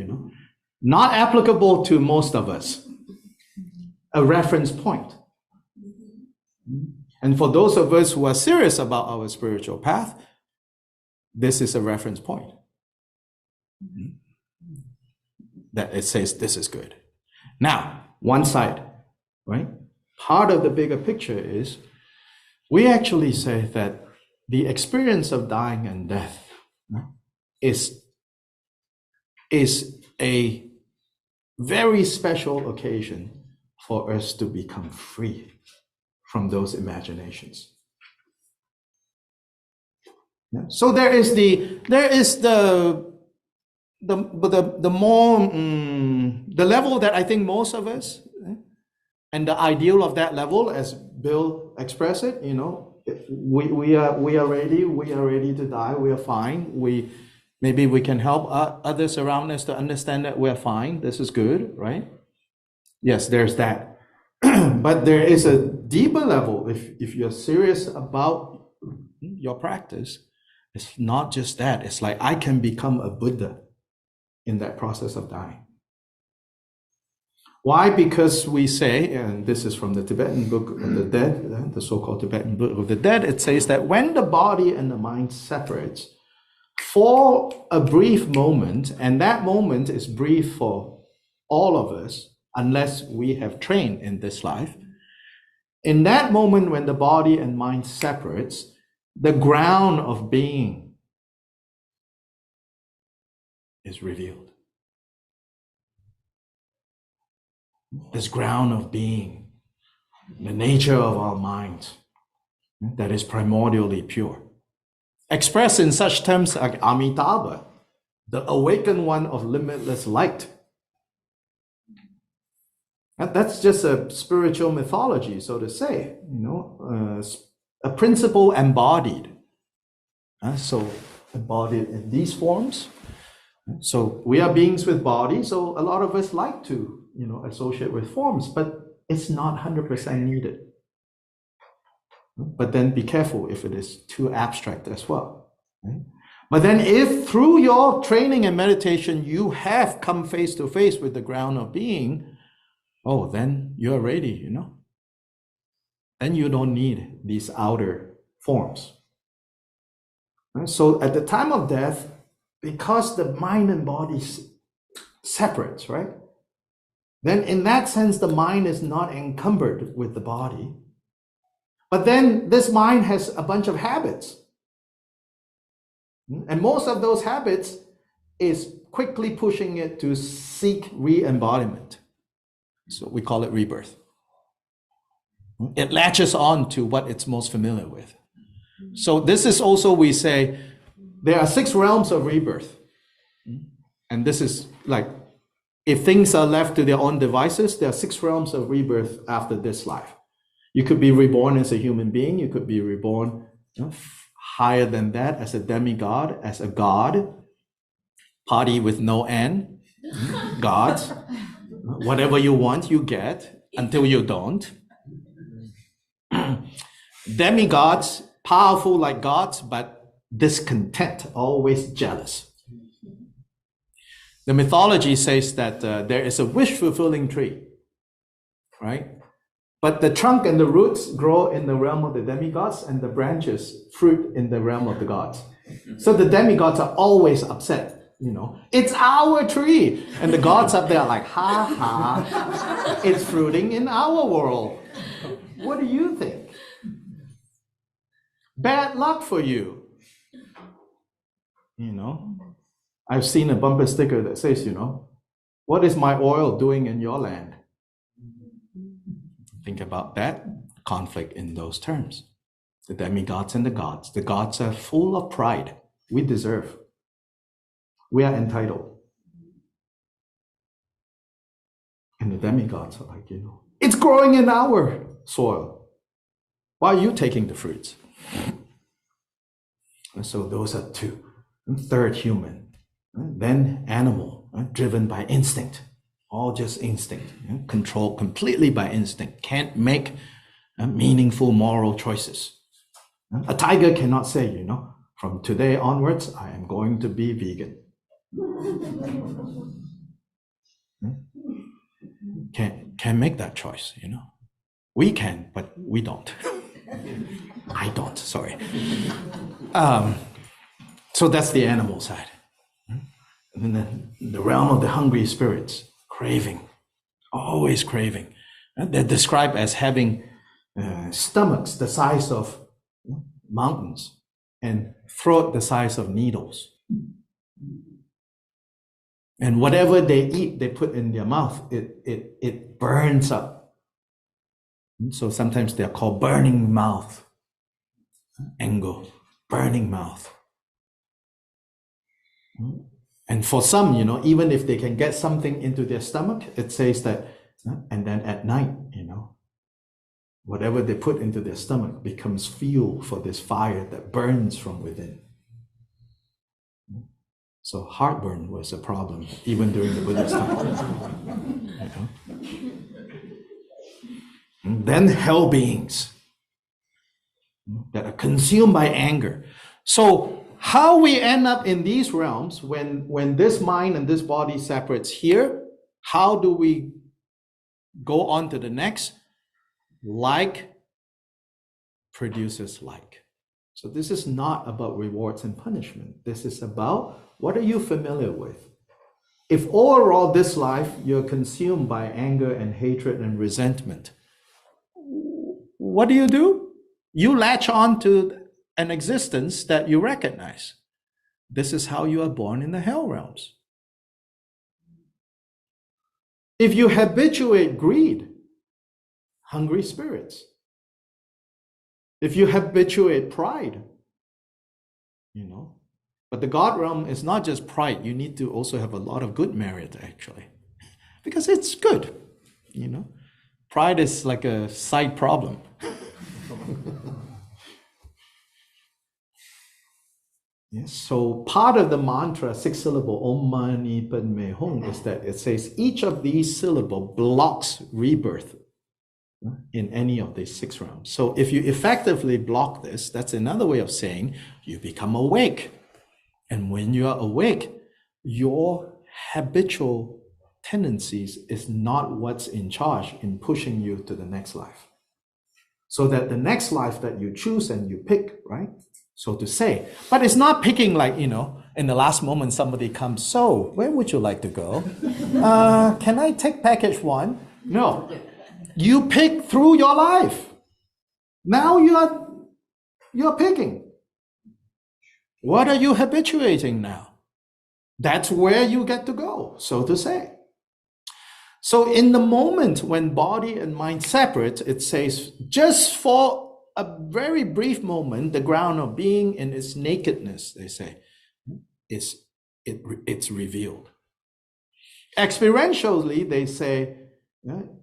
not applicable to most of us, a reference point. And for those of us who are serious about our spiritual path, this is a reference point. That it says this is good. Now, one side, right? Part of the bigger picture is we actually say that the experience of dying and death is a very special occasion for us to become free from those imaginations. Yeah. So there is the more the level that I think most of us, and the ideal of that level, as Bill expressed it, we are ready to die. We are fine. Maybe we can help others around us to understand that we're fine. This is good, right? Yes, there's that. But there is a deeper level. If you're serious about your practice, it's not just that. It's like I can become a Buddha in that process of dying. Why? Because we say, and this is from the Tibetan Book of the Dead, the so-called Tibetan Book of the Dead, it says that when the body and the mind separates for a brief moment, and that moment is brief for all of us, unless we have trained in this life, in that moment when the body and mind separates, the ground of being is revealed. This ground of being, the nature of our minds, that is primordially pure. Expressed in such terms like Amitabha, the awakened one of limitless light. That's just a spiritual mythology, so to say, a principle embodied. So embodied in these forms. So we are beings with bodies, so a lot of us like to, associate with forms, but it's not 100% needed. But then be careful if it is too abstract as well. Right? But then if through your training and meditation, you have come face to face with the ground of being, then you're ready, Then you don't need these outer forms. Right? So at the time of death, because the mind and body separates, right? Then in that sense, the mind is not encumbered with the body. But then this mind has a bunch of habits. And most of those habits is quickly pushing it to seek re-embodiment. So we call it rebirth. It latches on to what it's most familiar with. So this is also, we say, there are 6 realms of rebirth. And this is like, if things are left to their own devices, there are 6 realms of rebirth after this life. You could be reborn as a human being. You could be reborn higher than that as a demigod, as a god, party with no end, gods. Whatever you want, you get until you don't. Demigods, powerful like gods, but discontent, always jealous. The mythology says that there is a wish-fulfilling tree, right? But the trunk and the roots grow in the realm of the demigods, and the branches fruit in the realm of the gods. So the demigods are always upset, you know. It's our tree! And the gods up there are like, ha ha, it's fruiting in our world. What do you think? Bad luck for you. You know, I've seen a bumper sticker that says, you know, what is my oil doing in your land? Think about that conflict in those terms. The demigods and the gods. The gods are full of pride. We deserve. We are entitled. And the demigods are like, you know, it's growing in our soil. Why are you taking the fruits? And so those are two. And third, human. Then animal, driven by instinct. All just instinct. Controlled completely by instinct. Can't make meaningful moral choices. A tiger cannot say, you know, from today onwards, I am going to be vegan. Can't make that choice, you know. We can, but we don't. I don't, sorry. So that's the animal side. And then the realm of the hungry spirits, craving, always craving. They're described as having stomachs the size of mountains and throat the size of needles. And whatever they eat, they put in their mouth, it burns up. So sometimes they're called burning mouth. Engo, burning mouth. And for some, you know, even if they can get something into their stomach, it says that, and then at night, you know, whatever they put into their stomach becomes fuel for this fire that burns from within. So heartburn was a problem even during the Buddha's time. You know? And then hell beings that are consumed by anger. So how we end up in these realms when this mind and this body separates here, how do we go on to the next? Like produces like. So this is not about rewards and punishment. This is about what are you familiar with? If overall this life you're consumed by anger and hatred and resentment, what do? You latch on to an existence that you recognize. This is how you are born in the hell realms. If you habituate greed, hungry spirits. If you habituate pride, you know, but the God realm is not just pride. You need to also have a lot of good merit, actually, because it's good, you know. Pride is like a side problem. Yes, so part of the mantra, 6-syllable, Om Mani Padme Hum, is that it says each of these syllables blocks rebirth in any of these 6 realms. So if you effectively block this, that's another way of saying you become awake. And when you are awake, your habitual tendencies is not what's in charge in pushing you to the next life. So that the next life that you choose and you pick, right? So to say, but it's not picking like, you know, in the last moment somebody comes, so where would you like to go? Can I take package 1? No, you pick through your life. Now you're picking. What are you habituating now? That's where you get to go, so to say. So in the moment when body and mind separate, it says just for a very brief moment, the ground of being in its nakedness, they say, it's revealed. Experientially, they say,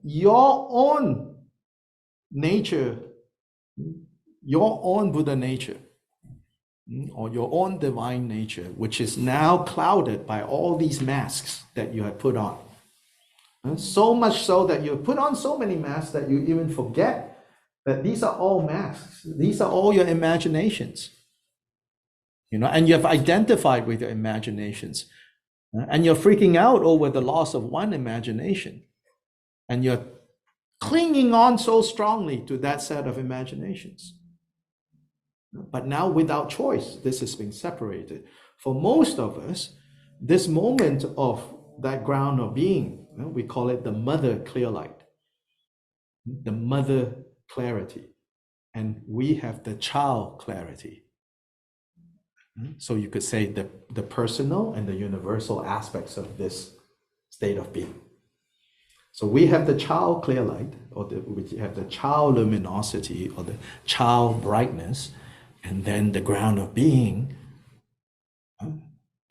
your own nature, your own Buddha nature, or your own divine nature, which is now clouded by all these masks that you have put on. So much so that you put on so many masks that you even forget that these are all masks. These are all your imaginations. and you have identified with your imaginations, and you're freaking out over the loss of one imagination, and you're clinging on so strongly to that set of imaginations. But now, without choice, this is being separated. For most of us, this moment of that ground of being, we call it the mother clear light, the mother clarity, and we have the child clarity. So you could say the personal and the universal aspects of this state of being. So we have the child clear light, or we have the child luminosity, or the child brightness, and then the ground of being,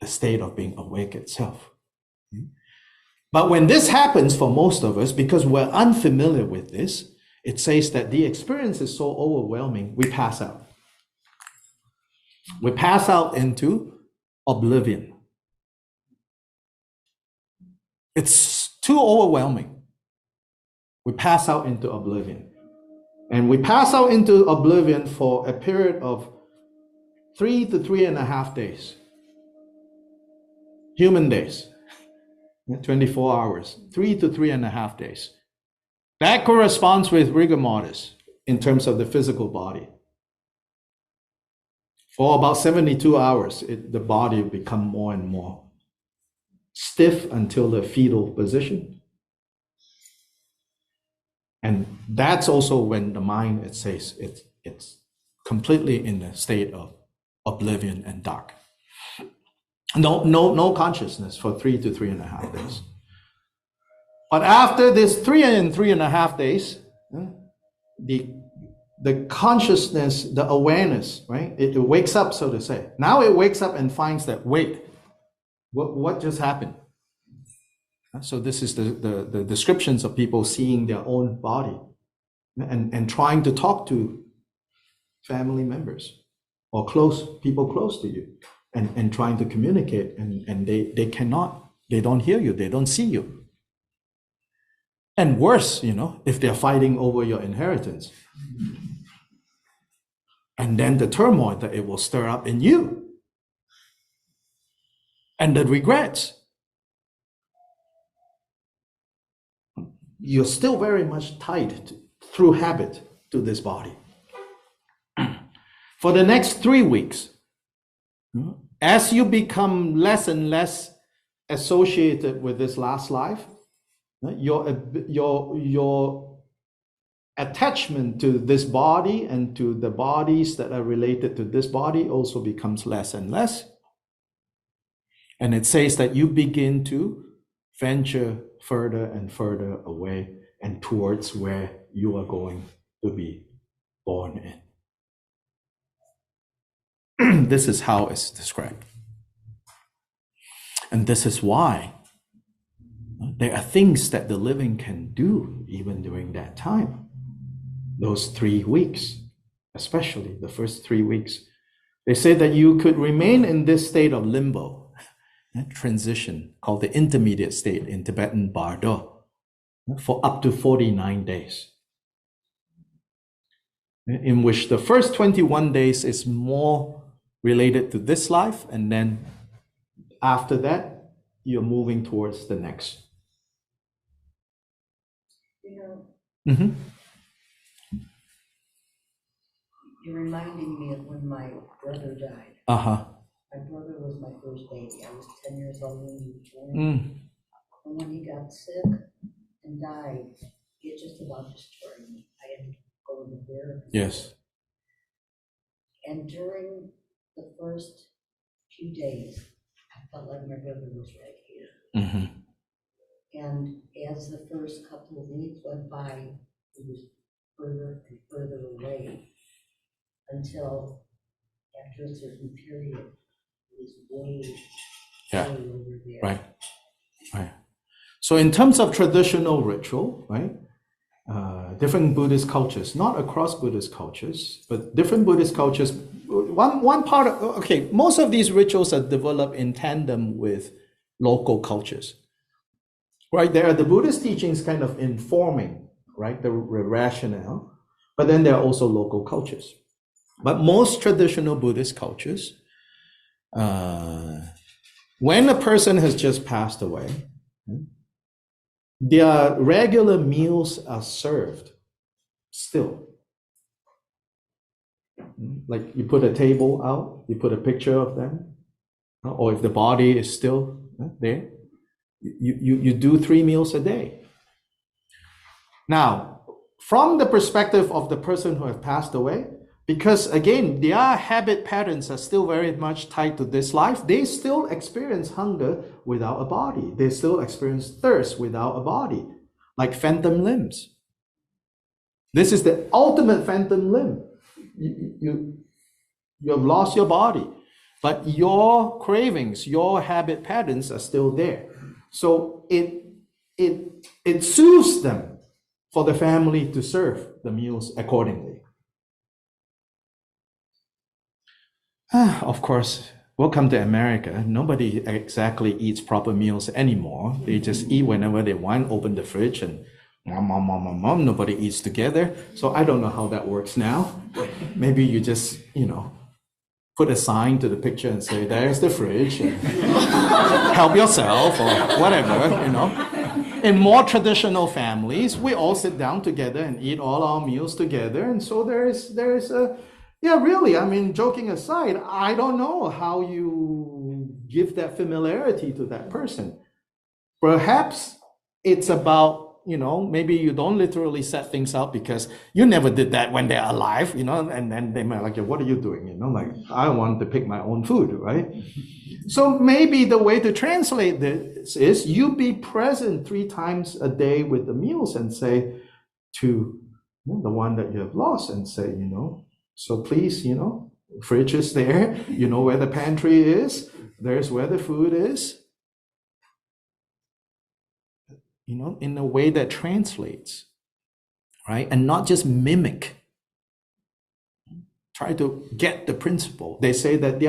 the state of being awake itself. But when this happens for most of us, because we're unfamiliar with this, it says that the experience is so overwhelming, we pass out. We pass out into oblivion. It's too overwhelming. We pass out into oblivion. And we pass out into oblivion for a period of 3 to 3.5 days. Human days. 24 hours. 3 to 3.5 days. That corresponds with rigor mortis in terms of the physical body. For about 72 hours, the body will become more and more stiff until the fetal position. And that's also when the mind, it says, it's completely in the state of oblivion and dark. No consciousness for 3 to 3.5 days. But after this 3 and 3.5 days, the consciousness, the awareness, right? It wakes up, so to say. Now it wakes up and finds that, wait, what just happened? So this is the descriptions of people seeing their own body and trying to talk to family members or people close to you and trying to communicate, and they cannot, they don't hear you, they don't see you. And worse, if they're fighting over your inheritance. And then the turmoil that it will stir up in you. And the regrets. You're still very much tied through habit to this body. For the next 3 weeks, as you become less and less associated with this last life, your attachment to this body and to the bodies that are related to this body also becomes less and less. And it says that you begin to venture further and further away and towards where you are going to be born in. This is how it's described. And this is why there are things that the living can do even during that time. Those 3 weeks, especially the first 3 weeks. They say that you could remain in this state of limbo, transition, called the intermediate state in Tibetan Bardo, for up to 49 days. In which the first 21 days is more related to this life, and then after that, you're moving towards the next. Mm-hmm. You're reminding me of when my brother died. Uh-huh. My brother was my first baby. I was 10 years old when he was born. And when he got sick and died, it just about destroyed me. I had to go to therapy. Yes. And during the first few days, I felt like my brother was right here. Mm-hmm. And as the first couple of weeks went by, he was further and further away until after a certain period, it was way over there. Right. So in terms of traditional ritual, right, different Buddhist cultures, not across Buddhist cultures, but different Buddhist cultures, one part of, okay, most of these rituals are developed in tandem with local cultures, right? There are the Buddhist teachings kind of informing, right, the rationale, but then there are also local cultures. But most traditional Buddhist cultures when a person has just passed away, their regular meals are served still. Like you put a table out, you put a picture of them, or if the body is still there, you do 3 meals a day. Now, from the perspective of the person who has passed away, because again, their habit patterns are still very much tied to this life, they still experience hunger without a body. They still experience thirst without a body, like phantom limbs. This is the ultimate phantom limb. You have lost your body, but your cravings, your habit patterns are still there. So it soothes them for the family to serve the meals accordingly. Of course, welcome to America. Nobody exactly eats proper meals anymore. They just eat whenever they want, open the fridge and mom, nobody eats together. So I don't know how that works now. Maybe you just, put a sign to the picture and say, there's the fridge, and help yourself or whatever, In more traditional families, we all sit down together and eat all our meals together. And so there's a, really, joking aside, I don't know how you give that familiarity to that person. Perhaps it's about, maybe you don't literally set things up because you never did that when they're alive, and then they might like, what are you doing? Like, I want to pick my own food, right? So maybe the way to translate this is you be present 3 times a day with the meals and say to the one that you have lost and say, so please, fridge is there, where the pantry is, there's where the food is. In a way that translates, right? And not just mimic. Try to get the principle. They say that,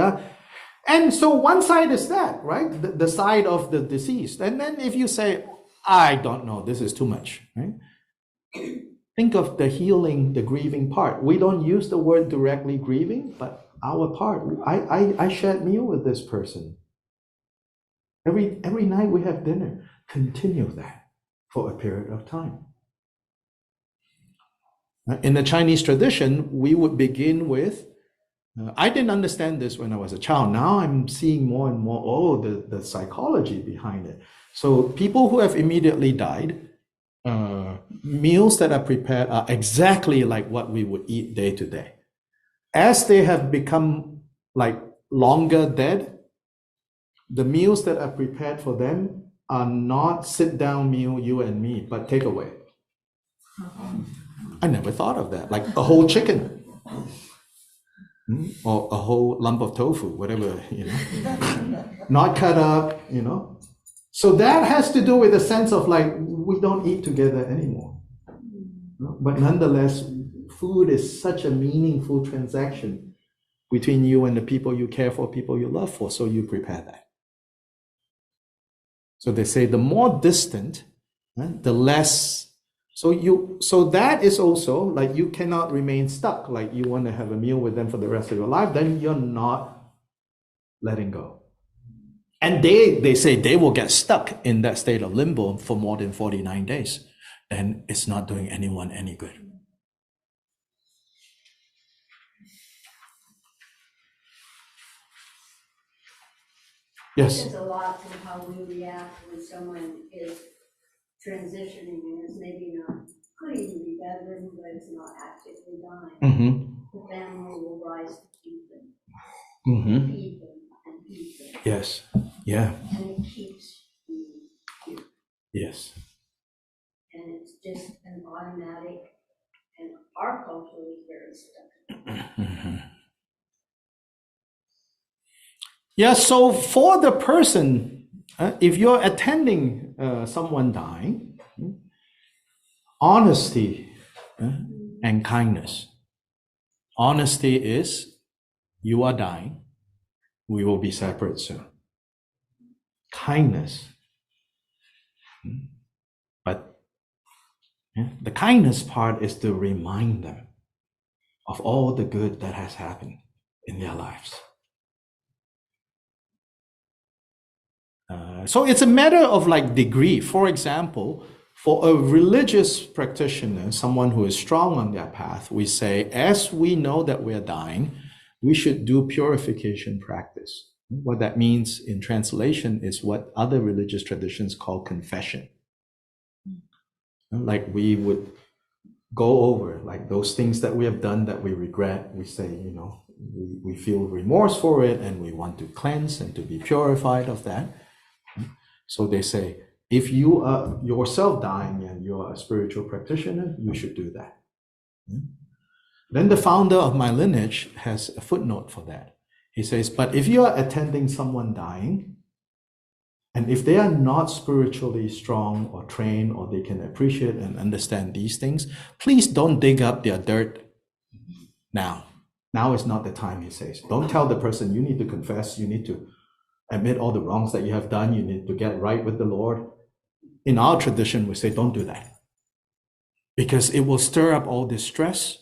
and so one side is that, right? The side of the deceased. And then if you say, I don't know, this is too much, right? Think of the healing, the grieving part. We don't use the word directly grieving, but our part. I shared meal with this person. Every night we have dinner. Continue that for a period of time. In the Chinese tradition, we would begin with, I didn't understand this when I was a child. Now I'm seeing more and more, the psychology behind it. So people who have immediately died, meals that are prepared are exactly like what we would eat day to day. As they have become like longer dead, the meals that are prepared for them are not sit-down meal, you and me, but takeaway. I never thought of that. Like a whole chicken, or a whole lump of tofu, whatever, not cut up, So that has to do with the sense of like, we don't eat together anymore. But nonetheless, food is such a meaningful transaction between you and the people you care for, people you love for, so you prepare that. So they say the more distant, the less. So that is also like you cannot remain stuck. Like you want to have a meal with them for the rest of your life, then you're not letting go. And they say they will get stuck in that state of limbo for more than 49 days. And it's not doing anyone any good. Yes. There's a lot to how we react when someone is transitioning and is maybe could even be bedridden, but it's not actively dying. Mm-hmm. The family will rise to keep them, feed them, and eat them. Yes. Yeah. And it keeps you here. Yes. And it's just an automatic, and our culture is very stuck. Mm-hmm. Yeah, so for the person, if you're attending someone dying, honesty and kindness. Honesty is, you are dying, we will be separate soon. Kindness, but the kindness part is to remind them of all the good that has happened in their lives. So it's a matter of like degree. For example, for a religious practitioner, someone who is strong on their path, we say, as we know that we are dying, we should do purification practice. What that means in translation is what other religious traditions call confession. Like we would go over like those things that we have done that we regret. We say, you know, we feel remorse for it and we want to cleanse and to be purified of that. So they say, if you are yourself dying and you are a spiritual practitioner, you should do that. Then the founder of my lineage has a footnote for that. He says, but if you are attending someone dying, and if they are not spiritually strong or trained, or they can appreciate and understand these things, please don't dig up their dirt now. Now is not the time, he says. Don't tell the person, you need to confess, you need to admit all the wrongs that you have done, you need to get right with the Lord. In our tradition, we say, don't do that. Because it will stir up all this stress.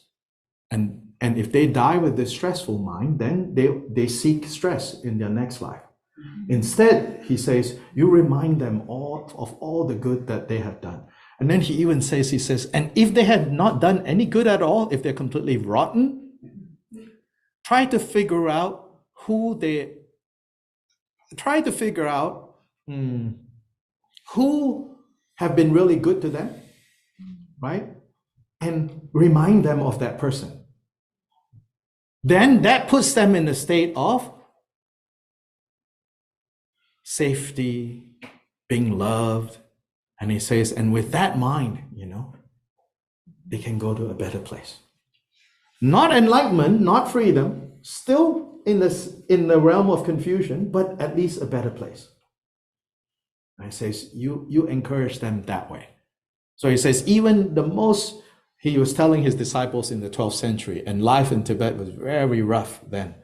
And if they die with this stressful mind, then they seek stress in their next life. Instead, he says, you remind them of all the good that they have done. And then he even says, and if they have not done any good at all, if they're completely rotten, try to figure out who have been really good to them, right? And remind them of that person. Then that puts them in a state of safety, being loved. And he says, and with that mind, you know, they can go to a better place. Not enlightenment, not freedom, still in the realm of confusion, but at least a better place. And he says, you encourage them that way. So he says, even he was telling his disciples in the 12th century, and life in Tibet was very rough then.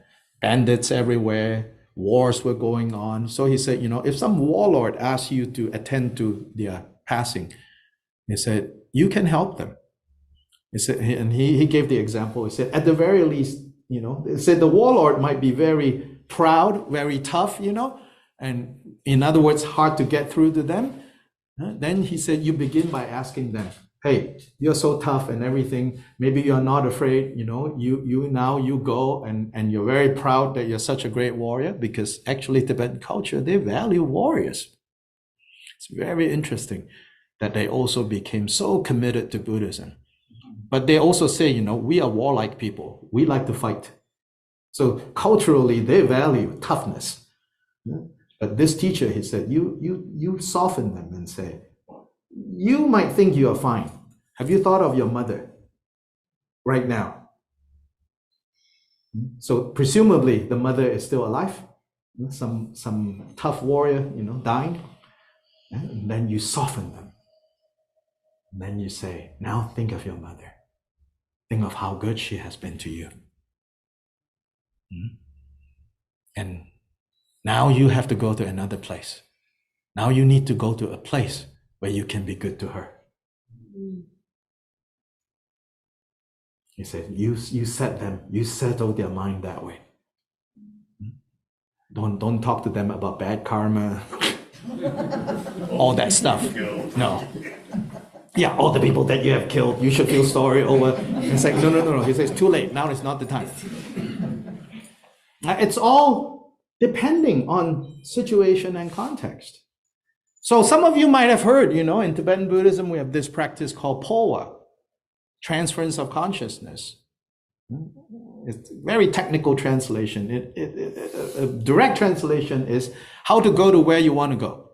Bandits everywhere, wars were going on. So he said, you know, if some warlord asks you to attend to their passing, he said, you can help them. He said, and he gave the example. He said, at the very least, you know, he said the warlord might be very proud, very tough, you know, and in other words, hard to get through to them. Then he said, you begin by asking them, hey, you're so tough and everything. Maybe you're not afraid, you know, you go and you're very proud that you're such a great warrior, because actually Tibetan culture, they value warriors. It's very interesting that they also became so committed to Buddhism. But they also say, you know, we are warlike people. We like to fight. So culturally, they value toughness. But this teacher, he said, you soften them and say, you might think you are fine. Have you thought of your mother right now? So presumably the mother is still alive. Some tough warrior, you know, dying. And then you soften them. And then you say, now think of your mother. Think of how good she has been to you. And now you have to go to another place. Now you need to go to a place where you can be good to her. He said, you settle their mind that way. Don't talk to them about bad karma, all that stuff. No. Yeah, all the people that you have killed, you should feel sorry over. It's like, no. He says, too late. Now is not the time. It's all depending on situation and context. So some of you might have heard, you know, in Tibetan Buddhism, we have this practice called Powa, transference of consciousness. It's a very technical translation. A direct translation is how to go to where you want to go.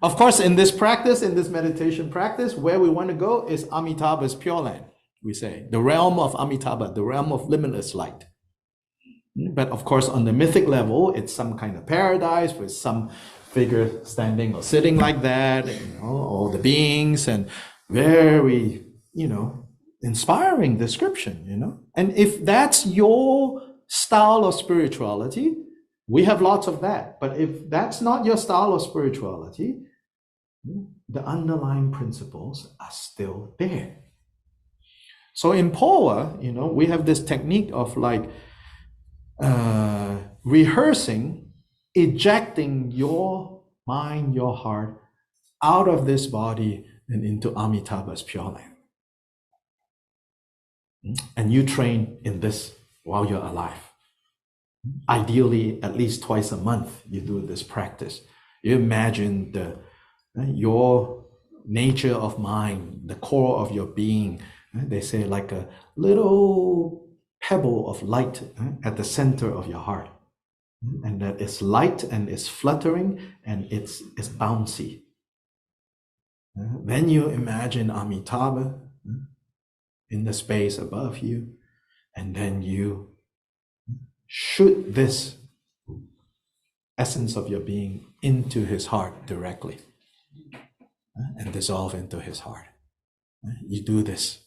Of course, in this practice, in this meditation practice, where we want to go is Amitabha's Pure Land, we say. The realm of Amitabha, the realm of limitless light. But of course, on the mythic level, it's some kind of paradise with some figure standing or sitting like that, you know, all the beings, and very, you know, inspiring description, you know. And if that's your style of spirituality, we have lots of that. But if that's not your style of spirituality, the underlying principles are still there. So in Powa, you know, we have this technique of like rehearsing ejecting your mind, your heart out of this body and into Amitabha's Pure Land. And you train in this while you're alive. Ideally, at least twice a month, you do this practice. You imagine your nature of mind, the core of your being. They say like a little pebble of light at the center of your heart. And that it's light and it's fluttering and it's bouncy. Then you imagine Amitabha in the space above you, and then you shoot this essence of your being into his heart directly and dissolve into his heart. You do this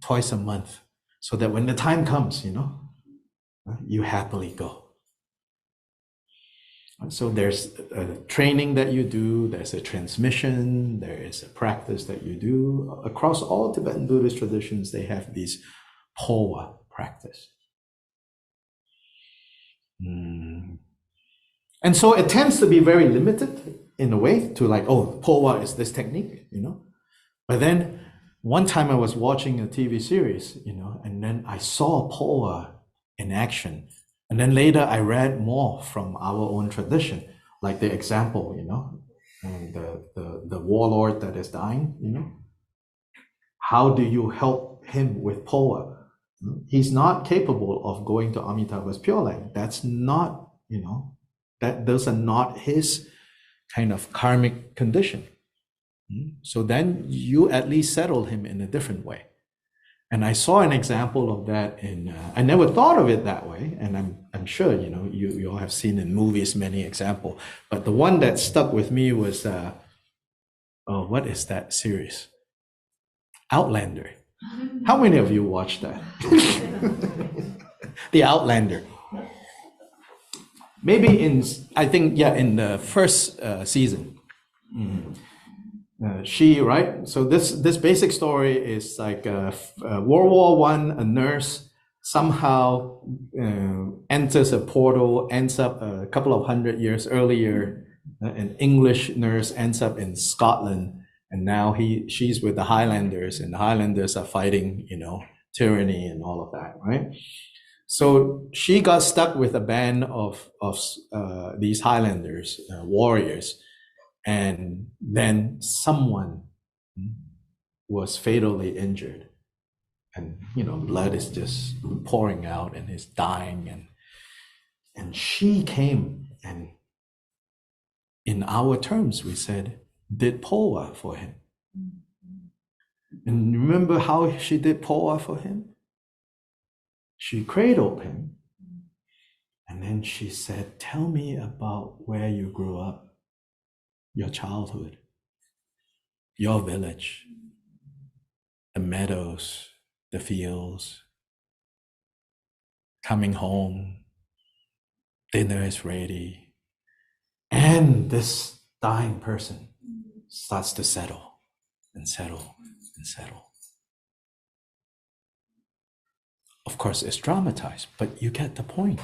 twice a month so that when the time comes, you happily go. So there's a training that you do, there's a transmission, there is a practice that you do. Across all Tibetan Buddhist traditions, they have these Powa practice. And so it tends to be very limited in a way to like, oh, Powa is this technique, But then one time I was watching a TV series, and then I saw Powa in action. And then later I read more from our own tradition, like the example, and the warlord that is dying, How do you help him with Powa? He's not capable of going to Amitabha's Pure Land. That's not, those are not his kind of karmic condition. So then you at least settle him in a different way. And I saw an example of that I never thought of it that way. And I'm sure, you all have seen in movies many examples. But the one that stuck with me was, what is that series? Outlander. How many of you watched that? The Outlander. Maybe in the first season. Right? So this basic story is like World War I, a nurse somehow enters a portal, ends up a couple of hundred years earlier. An English nurse ends up in Scotland, and now she's with the Highlanders, and the Highlanders are fighting, tyranny and all of that, right? So she got stuck with a band of these Highlanders, warriors. And then someone was fatally injured, and blood is just pouring out and is dying, and she came, and in our terms we said did Powa for him. And remember how she did Powa for him? She cradled him, and then she said, "Tell me about where you grew up. Your childhood, your village, the meadows, the fields, coming home, dinner is ready." And this dying person starts to settle and settle and settle. Of course, it's dramatized, but you get the point,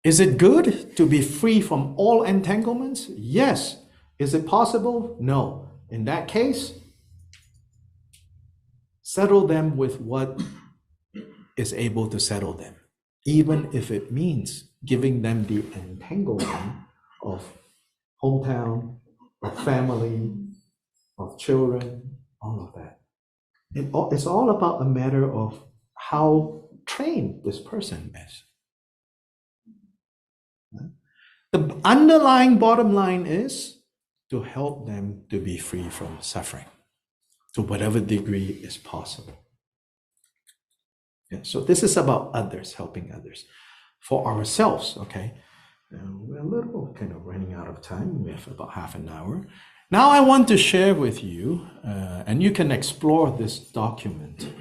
Is it good to be free from all entanglements? Yes. Is it possible? No. In that case, settle them with what is able to settle them, even if it means giving them the entanglement of hometown, of family, of children, all of that. It's all about a matter of how trained this person is. The underlying bottom line is to help them to be free from suffering to whatever degree is possible. So this is about others, helping others. For ourselves, we're a little kind of running out of time. We have about half an hour. Now I want to share with you, and you can explore this document,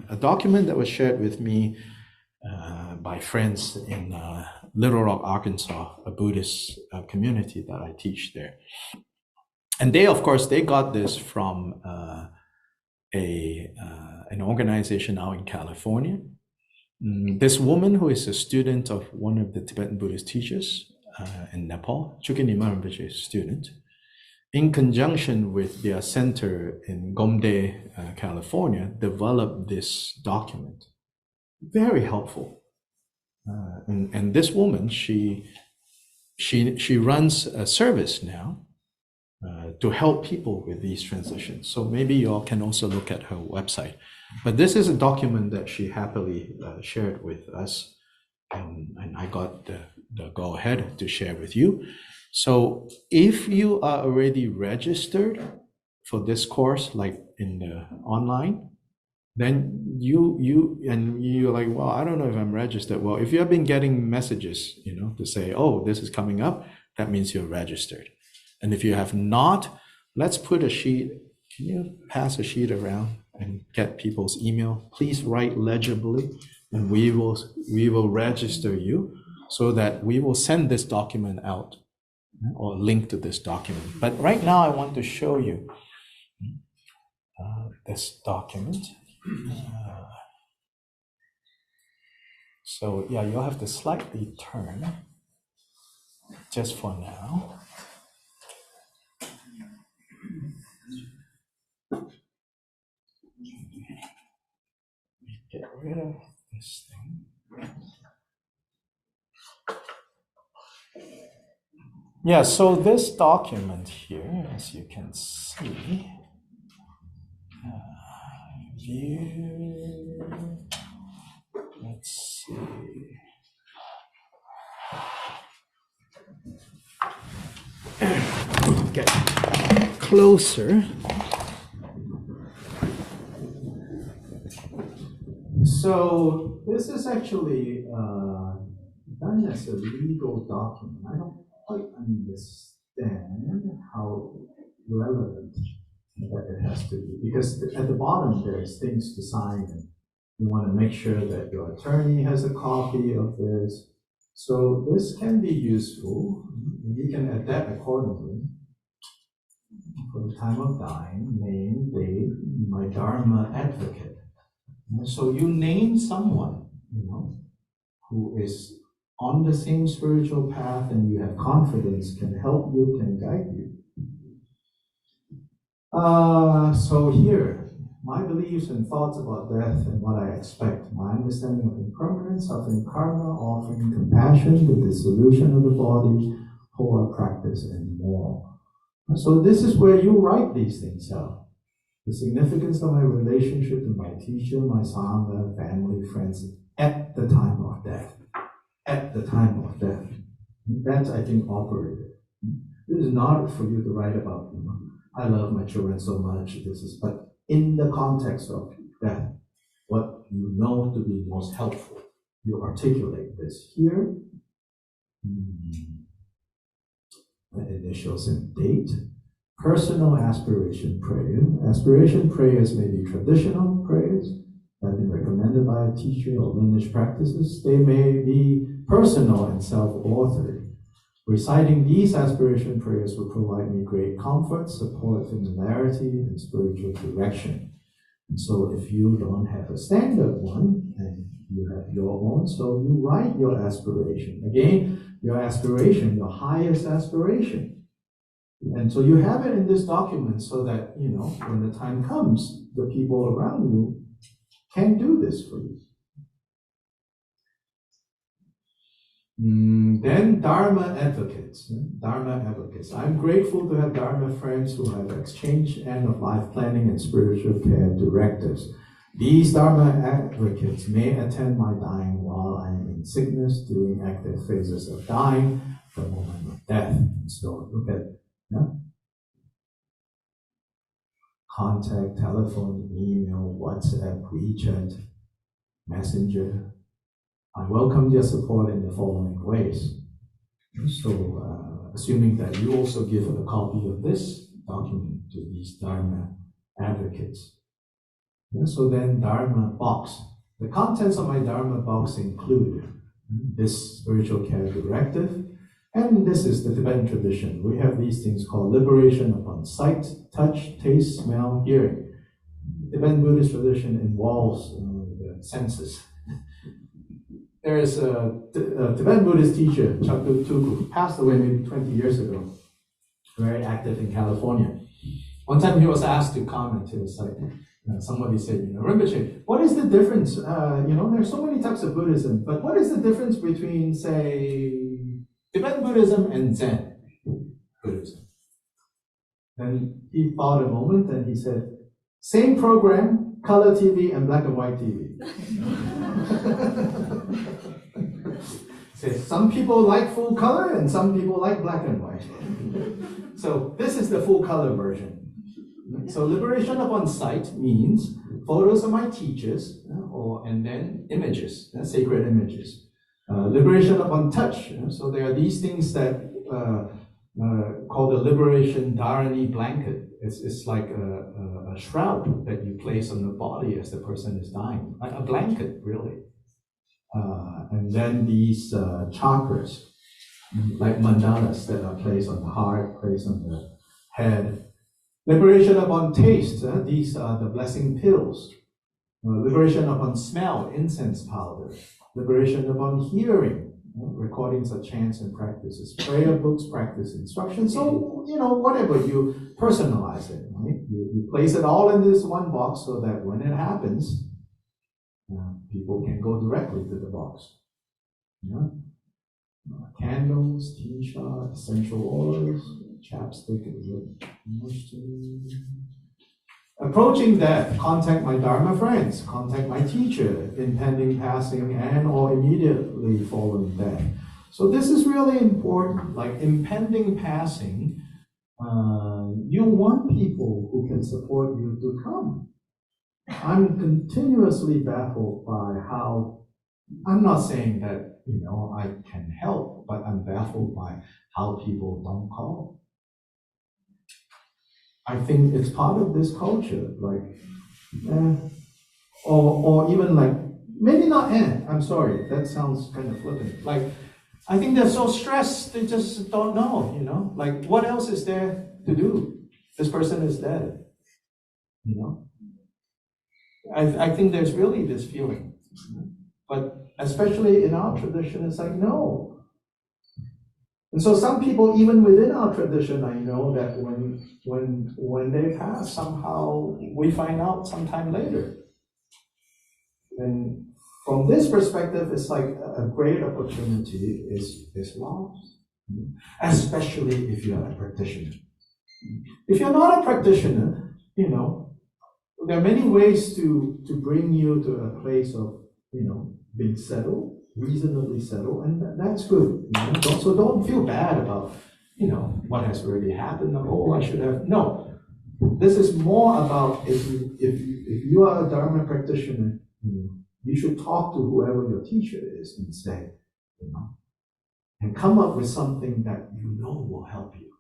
a document that was shared with me by friends in Little Rock, Arkansas, a Buddhist community that I teach there. And they, of course, they got this from an organization out in California. This woman who is a student of one of the Tibetan Buddhist teachers in Nepal, Chukini Rinpoche's student, in conjunction with their center in Gomde, California, developed this document. Very helpful. And this woman, she runs a service now to help people with these transitions. So maybe you all can also look at her website. But this is a document that she happily shared with us, and I got the go-ahead to share with you. So if you are already registered for this course, like in the online, then you're like, well, I don't know if I'm registered. Well, if you have been getting messages, to say, oh, this is coming up, that means you're registered. And if you have not, let's put a sheet. Can you pass a sheet around and get people's email? Please write legibly, and we will register you so that we will send this document out or link to this document. But right now I want to show you this document. So yeah, you'll have to slightly turn just for now. Get rid of this thing. Yeah, so this document here, as you can see, view, let's see. Get closer. So this is actually done as a legal document. I don't quite understand how relevant that it has to be, because at the bottom there's things to sign, and you want to make sure that your attorney has a copy of this. So this can be useful. You can adapt accordingly. For the time of dying, name, date, my Dharma advocate. So you name someone, who is on the same spiritual path, and you have confidence, can help you, can guide you. So here, my beliefs and thoughts about death and what I expect, my understanding of impermanence, suffering karma, offering compassion, the dissolution of the body, whole practice, and more. So this is where you write these things out. The significance of my relationship to my teacher, my Sangha, family, friends, at the time of death. At the time of death. That's, I think, operated. This is not for you to write about, I love my children so much, but in the context of death, what you know to be most helpful, you articulate this here. The initials and date. Personal aspiration prayer. Aspiration prayers may be traditional prayers that have been recommended by a teacher or lineage practices. They may be personal and self-authored. Reciting these aspiration prayers will provide me great comfort, support, familiarity, and spiritual direction. And so if you don't have a standard one, and you have your own, so you write your aspiration. Again, your aspiration, your highest aspiration. And so you have it in this document so that, when the time comes, the people around you can do this for you. Then Dharma advocates. Dharma advocates. I'm grateful to have Dharma friends who have exchanged end-of-life planning and spiritual care directives. These Dharma advocates may attend my dying while I am in sickness, during active phases of dying, the moment of death. So look at contact, telephone, email, WhatsApp, WeChat, Messenger. I welcome your support in the following ways. So, assuming that you also give a copy of this document to these Dharma advocates. So then Dharma box. The contents of my Dharma box include this spiritual care directive, and this is the Tibetan tradition. We have these things called liberation upon sight, touch, taste, smell, hearing. The Tibetan Buddhist tradition involves the senses. there is a Tibetan Buddhist teacher, Chakdu Tuku, passed away maybe 20 years ago, very active in California. One time he was asked to comment. He was like, somebody said, Rinpoche, what is the difference? There's so many types of Buddhism, but what is the difference between, say, Tibetan Buddhism and Zen Buddhism? Then he thought a moment and he said, same program, color TV and black and white TV. Says some people like full color and some people like black and white. So this is the full color version. So liberation upon sight means photos of my teachers, and then images, sacred images. Liberation upon touch. So there are these things that called the liberation dharani blanket. It's like a shroud that you place on the body as the person is dying, like a blanket, really. And then these chakras, like mandalas that are placed on the heart, placed on the head. Liberation upon taste, these are the blessing pills. Liberation upon smell, incense powder. Liberation upon hearing, recordings of chants and practices. Prayer books, practice instructions. So, whatever, you personalize it, right? You place it all in this one box so that when it happens, people can go directly to the box. Candles, tea shot, essential oils, chapstick, approaching death, contact my Dharma friends, contact my teacher, impending passing and or immediately following death. So this is really important, like impending passing, you want people who can support you to come. I'm continuously baffled by how, I'm not saying that, I can help, but I'm baffled by how people don't call. I think it's part of this culture, like, or even like, maybe not I'm sorry, that sounds kind of flippant. Like, I think they're so stressed, they just don't know, like, what else is there to do? This person is dead, I think there's really this feeling, but especially in our tradition, it's like, no. And so some people, even within our tradition, I know that when they pass, somehow we find out sometime later. And from this perspective, it's like a great opportunity is lost, especially if you're a practitioner. If you're not a practitioner, there are many ways to bring you to a place of, being settled, reasonably settled, and that's good. So don't feel bad about, what has already happened. Oh, I should have. No, this is more about if you are a Dharma practitioner, you should talk to whoever your teacher is and say, and come up with something that will help you.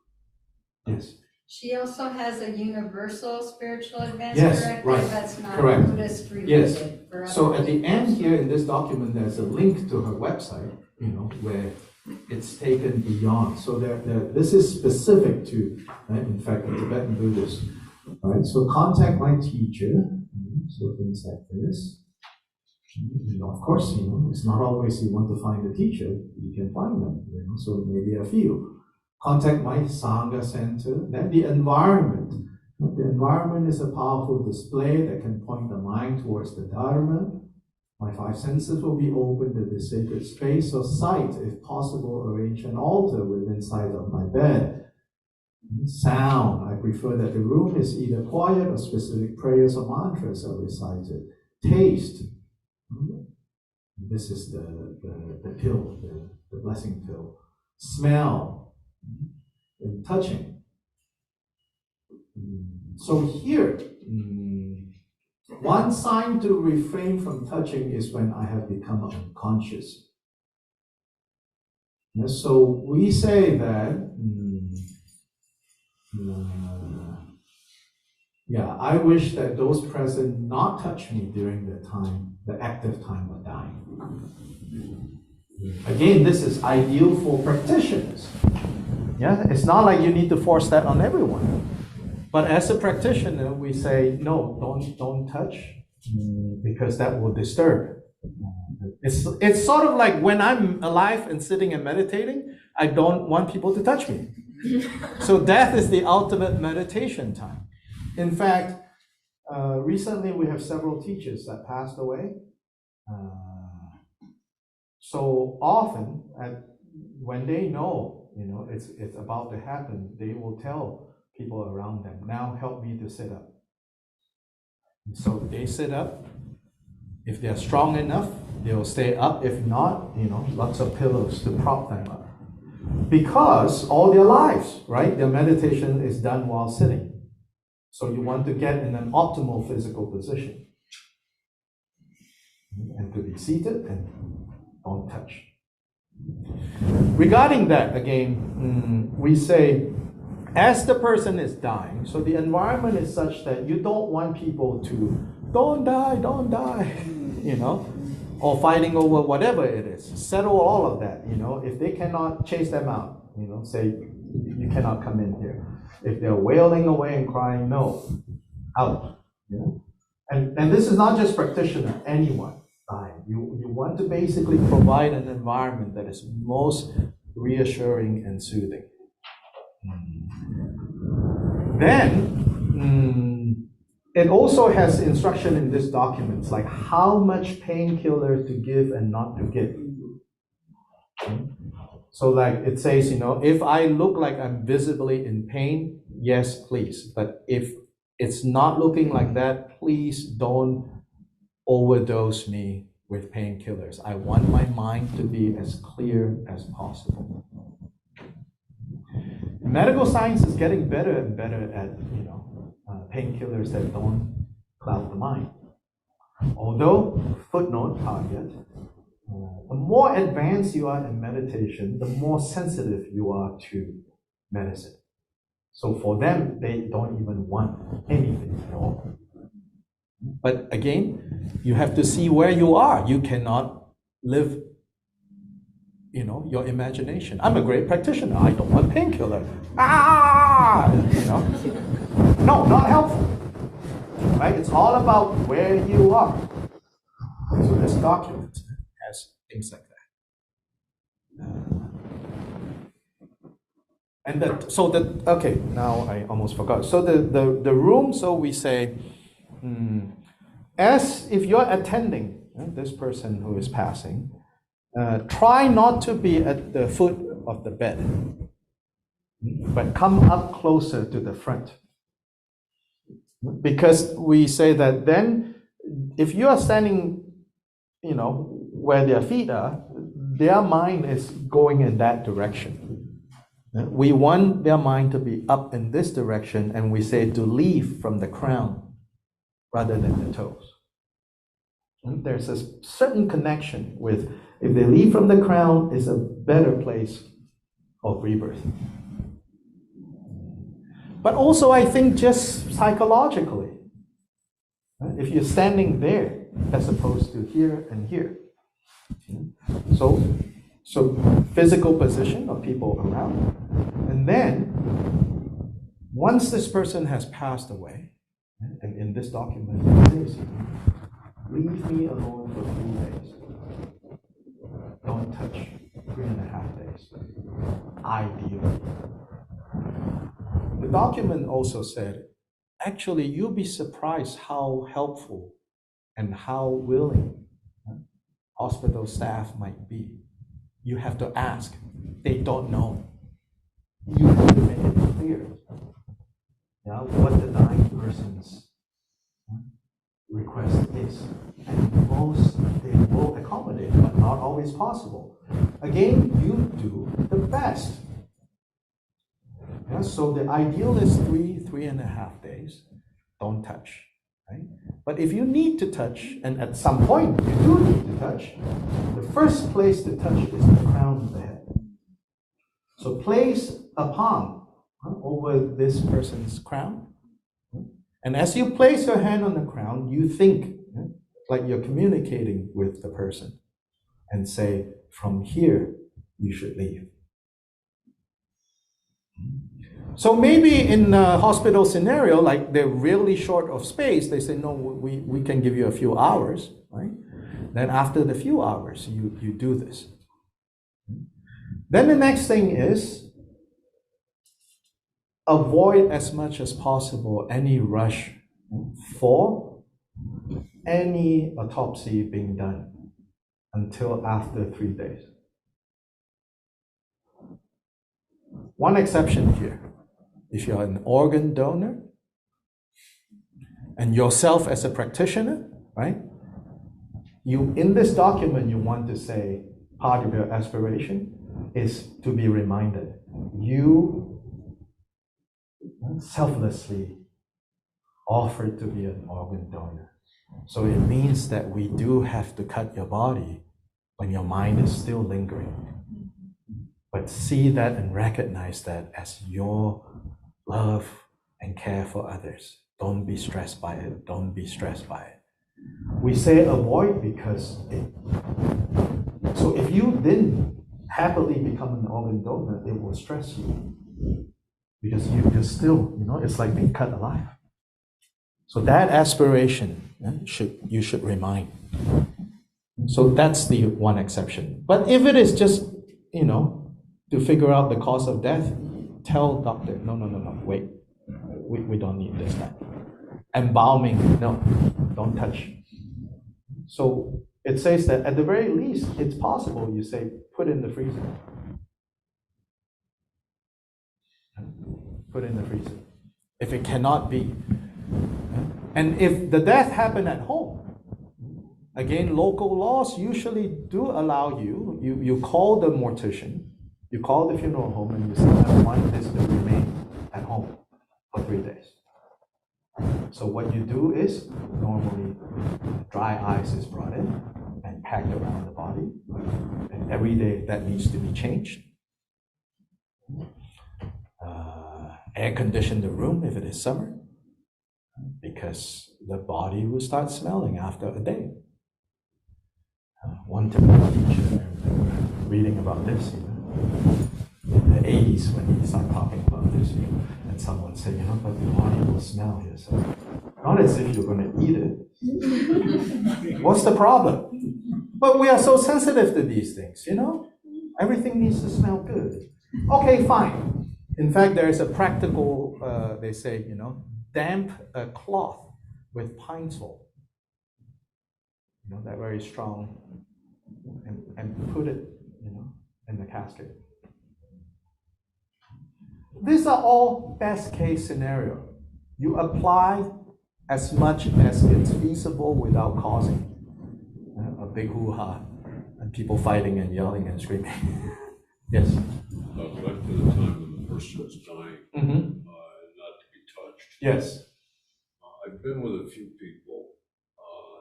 Yes. She also has a universal spiritual advance directive right. That's not Correct. Buddhist related. Yes. So at the end here in this document, there's a link to her website, where it's taken beyond. So this is specific to, in fact, the Tibetan Buddhist. Right. So contact my teacher. So things like this. Of course, it's not always you want to find a teacher. You can find them. So maybe a few. Contact my Sangha center. Then the environment. The environment is a powerful display that can point the mind towards the Dharma. My five senses will be open to the sacred space. So sight, if possible, arrange an altar within sight of my bed. Sound, I prefer that the room is either quiet or specific prayers or mantras are recited. Taste, this is the pill, the blessing pill. Smell, and touching. So here, one sign to refrain from touching is when I have become unconscious. So we say that, I wish that those present not touch me during the active time of dying. Again, this is ideal for practitioners. Yeah, it's not like you need to force that on everyone. But as a practitioner, we say, no, don't touch, because that will disturb It's sort of like when I'm alive and sitting and meditating, I don't want people to touch me. So death is the ultimate meditation time. In fact, recently we have several teachers that passed away. So often, when they know, it's about to happen, they will tell people around them, now help me to sit up. And so they sit up. If they're strong enough, they'll stay up. If not, lots of pillows to prop them up. Because all their lives, right, their meditation is done while sitting. So you want to get in an optimal physical position. And to be seated and don't touch. Regarding that, again, we say, as the person is dying, so the environment is such that you don't want people to, don't die, or fighting over whatever it is. Settle all of that, If they cannot, chase them out, say, you cannot come in here. If they're wailing away and crying, no, out. And this is not just practitioner, anyone dying. You want to basically provide an environment that is most reassuring and soothing. Then, it also has instruction in this document, like how much painkiller to give and not to give. So like it says, if I look like I'm visibly in pain, yes, please. But if it's not looking like that, please don't overdose me with painkillers. I want my mind to be as clear as possible. Medical science is getting better and better at, painkillers that don't cloud the mind. Although, footnote, caveat, the more advanced you are in meditation, the more sensitive you are to medicine. So for them, they don't even want anything at all. But again, you have to see where you are. You cannot live, your imagination. I'm a great practitioner. I don't want painkiller. No, not helpful. Right? It's all about where you are. So this document has things like that. Okay, now I almost forgot. So the room, so we say, as if you're attending this person who is passing, try not to be at the foot of the bed, but come up closer to the front. Because we say that then, if you are standing, where their feet are, their mind is going in that direction. We want their mind to be up in this direction, and we say to leave from the crown rather than the toes. And there's a certain connection with, if they leave from the crown, is a better place of rebirth. But also, I think just psychologically, if you're standing there as opposed to here and here. So physical position of people around. And then, once this person has passed away, and in this document it says, leave me alone for 3 days. Don't touch 3.5 days. Ideally. The document also said, actually, you'll be surprised how helpful and how willing hospital staff might be. You have to ask. They don't know. You have to make it clear what the dying person's request is. And most, they will accommodate, but not always possible. Again, you do the best. So the ideal is 3.5 days. Don't touch. Right? But if you need to touch, and at some point you do need to touch, the first place to touch is the crown of the head. So place a palm over this person's crown. And as you place your hand on the crown, you think like you're communicating with the person and say, from here, you should leave. So maybe in a hospital scenario, like they're really short of space, they say, no, we can give you a few hours, right? Then after the few hours, you do this. Then the next thing is avoid as much as possible any rush for any autopsy being done until after 3 days. One exception here. If you're an organ donor and yourself as a practitioner, right? You, in this document, you want to say part of your aspiration is to be reminded you selflessly offered to be an organ donor. So it means that we do have to cut your body when your mind is still lingering. But see that and recognize that as your love and care for others. Don't be stressed by it. Don't be stressed by it. We say avoid because so if you didn't happily become an organ donor, it will stress you. Because you're still, it's like being cut alive. So that aspiration you should remind. So that's the one exception. But if it is just, to figure out the cause of death, tell doctor, no, wait. We don't need this now. Embalming, no, don't touch. So it says that at the very least, it's possible, you say, put in the freezer. Put in the freezer. If it cannot be. And if the death happened at home, again, local laws usually do allow you call the mortician, you call the funeral home and you say, I want this to remain at home for 3 days. So what you do is, normally dry ice is brought in and packed around the body. And every day that needs to be changed. Air condition the room if it is summer, because the body will start smelling after a day. One Tibetan teacher, reading about this, in the 80s when he started talking about this, and someone said, but the body will smell here. So, not as if you're going to eat it. What's the problem? But we are so sensitive to these things, Everything needs to smell good. Okay, fine. In fact, there is a practical, they say, damp a cloth with pine sol. That very strong, and put it, in the casket. These are all best case scenario. You apply as much as it's feasible without causing a big hoo-ha and people fighting and yelling and screaming. Yes? Back to the time when the person was dying, not to be touched. Yes. I've been with a few people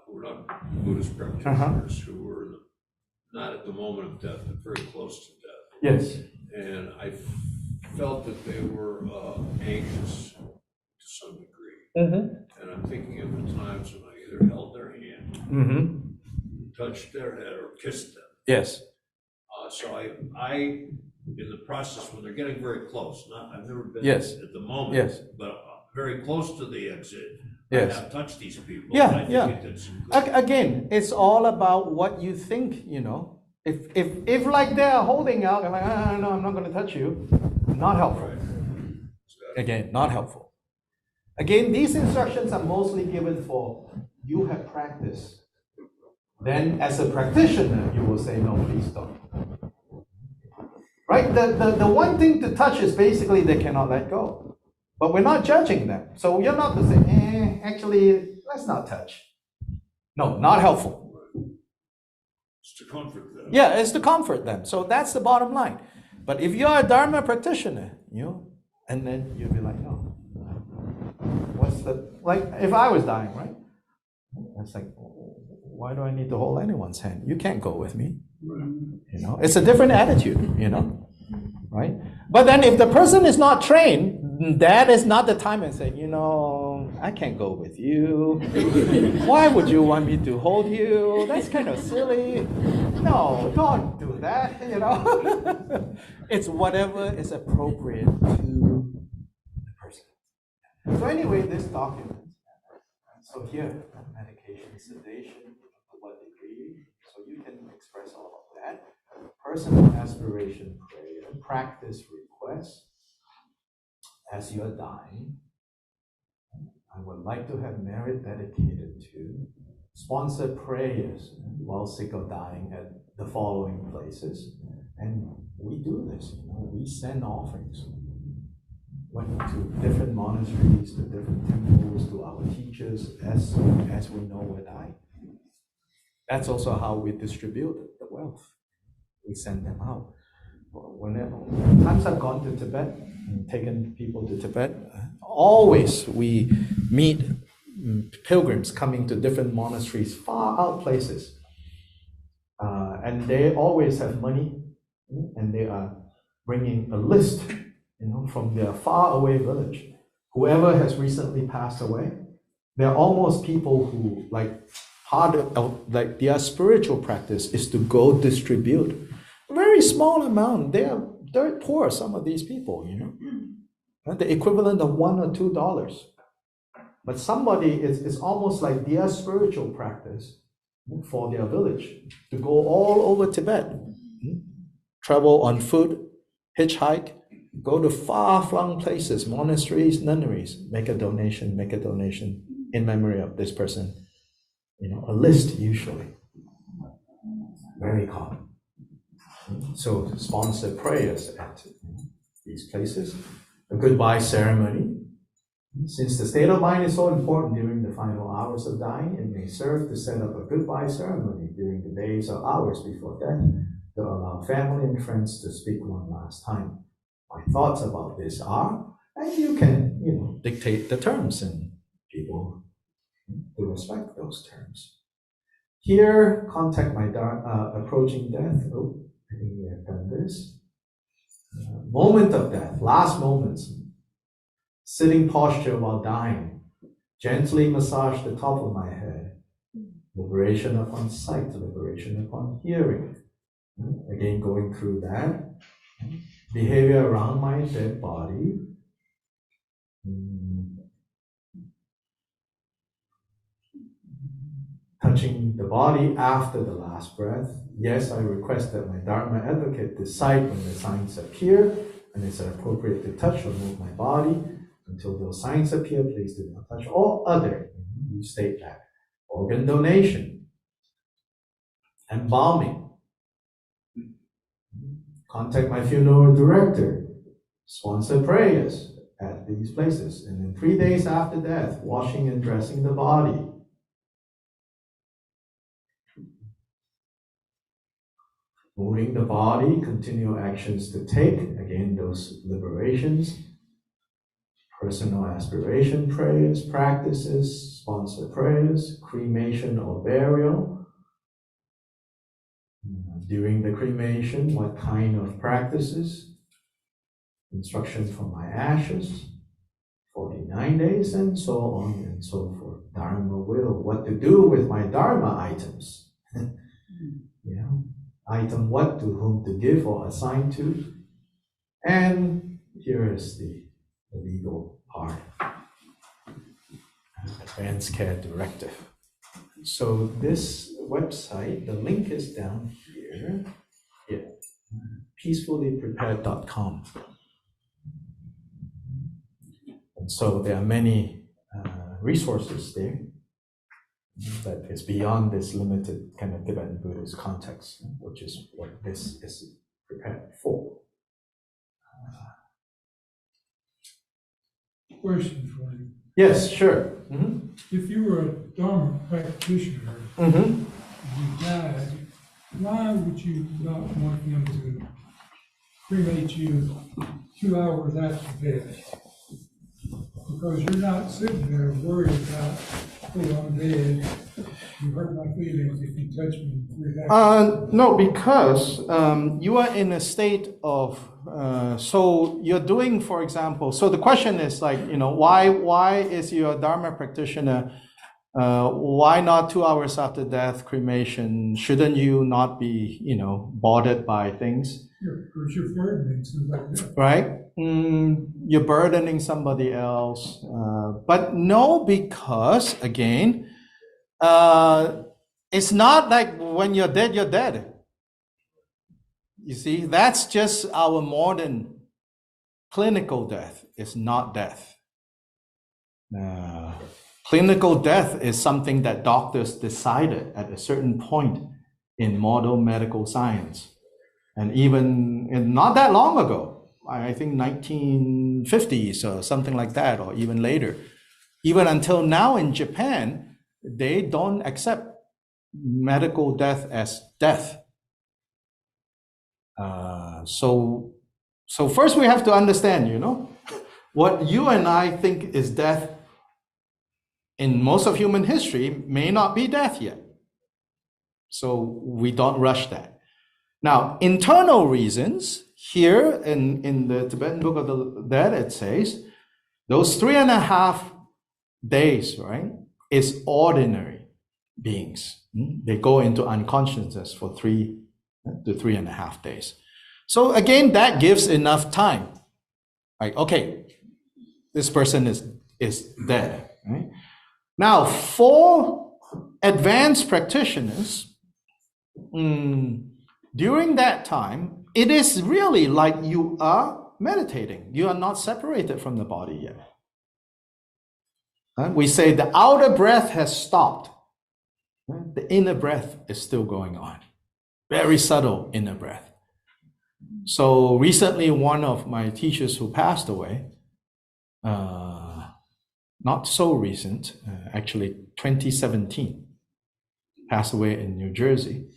who are not Buddhist practitioners, who were not at the moment of death, but very close to death. Yes. And I felt that they were anxious to some degree. And I'm thinking of the times when I either held their hand, touched their head, or kissed them. Yes. So I, in the process, when they're getting very close, I've never been Yes. at the moment, Yes. but very close to the exit, Yes. I have touched these people. Yeah, and I think yeah. it did some good. Again, it's all about what you think, If like they're holding out, and like, no, I'm not going to touch you, not helpful. Again, not helpful. Again, these instructions are mostly given for you have practiced. Then as a practitioner, you will say, no, please don't. Right? The one thing to touch is basically they cannot let go. But we're not judging them. So you're not to say, actually, let's not touch. No, not helpful. It's to comfort them. Yeah, it's to comfort them. So that's the bottom line. But if you're a Dharma practitioner, and then you'll be like, no. Like if I was dying, right? It's like, why do I need to hold anyone's hand? You can't go with me. It's a different attitude, right? But then if the person is not trained, that is not the time and say, I can't go with you. Why would you want me to hold you? That's kind of silly. No, don't do that, It's whatever is appropriate to the person. So anyway, this document. So here, medication, sedation, to what degree, can express all of that. Personal aspiration prayer, practice request. As you are dying, I would like to have merit dedicated to sponsor prayers while sick or dying at the following places. And we do this, we send offerings. Went to different monasteries, to different temples, to our teachers, as we know we're dying. That's also how we distribute the wealth. We send them out. Whenever times I've gone to Tibet and taken people to Tibet, always we meet pilgrims coming to different monasteries, far out places. And they always have money, and they are bringing a list, from their far away village. Whoever has recently passed away, they're almost people who, part of their spiritual practice is to go distribute a very small amount. They're dirt poor, some of these people, the equivalent of $1 or $2. But somebody is almost like their spiritual practice for their village to go all over Tibet, travel on foot, hitchhike, go to far-flung places, monasteries, nunneries, make a donation in memory of this person. A list usually. Very common. So sponsor prayers at these places. A goodbye ceremony. Since the state of mind is so important during the final hours of dying, it may serve to set up a goodbye ceremony during the days or hours before death to allow family and friends to speak one last time. My thoughts about this are, and you can, dictate the terms, and people to respect those terms. Here, contact my approaching death. I think we have done this. Moment of death, last moments. Sitting posture while dying. Gently massage the top of my head. Liberation upon sight, liberation upon hearing. Again, going through that. Behavior around my dead body. Touching the body after the last breath. Yes, I request that my Dharma advocate decide when the signs appear, and it's appropriate to touch or move my body. Until those signs appear, please do not touch all other. You state that. Organ donation. Embalming. Contact my funeral director. Sponsor prayers at these places. And then 3 days after death, washing and dressing the body. Moving the body, continual actions to take. Again, those liberations. Personal aspiration prayers, practices, sponsor prayers, cremation or burial. During the cremation, what kind of practices? Instructions for my ashes, 49 days, and so on and so forth. Dharma will, what to do with my Dharma items. Item what, to whom to give or assign to. And here is the legal part. Advanced Care Directive. So this website, the link is down here. Peacefullyprepared.com. And so there are many resources there that is beyond this limited kind of Tibetan Buddhist context, which is what this is prepared for. Question for you. Yes, sure. If you were a Dharma practitioner and you died, why would you not want them to cremate you 2 hours after death? Because you're not sitting there worried about, oh, I'm dead. You hurt my feelings if you touch me 3 days. No, because you are in a state of, so you're doing, for example, so the question is why is your Dharma practitioner, why not 2 hours after death cremation? Shouldn't you not be, bothered by things? Because you're burdening somebody else. Right? You're burdening somebody else. But no, because, again, It's not like when you're dead, you're dead. You see, that's just our modern clinical death. It's not death. Clinical death is something that doctors decided at a certain point in modern medical science. And even not that long ago, I think 1950s or something like that, or even later, even until now in Japan, they don't accept medical death as death. So first we have to understand, what you and I think is death in most of human history may not be death yet. So we don't rush that. Now, internal reasons, here in the Tibetan Book of the Dead, it says, those 3.5 days, right, is ordinary beings. They go into unconsciousness for 3 to 3.5 days. So again, that gives enough time. Right? Okay, this person is dead. Right? Now, for advanced practitioners, during that time, it is really like you are meditating. You are not separated from the body yet. We say the outer breath has stopped. The inner breath is still going on. Very subtle inner breath. So recently, one of my teachers who passed away, not so recent, actually 2017, passed away in New Jersey.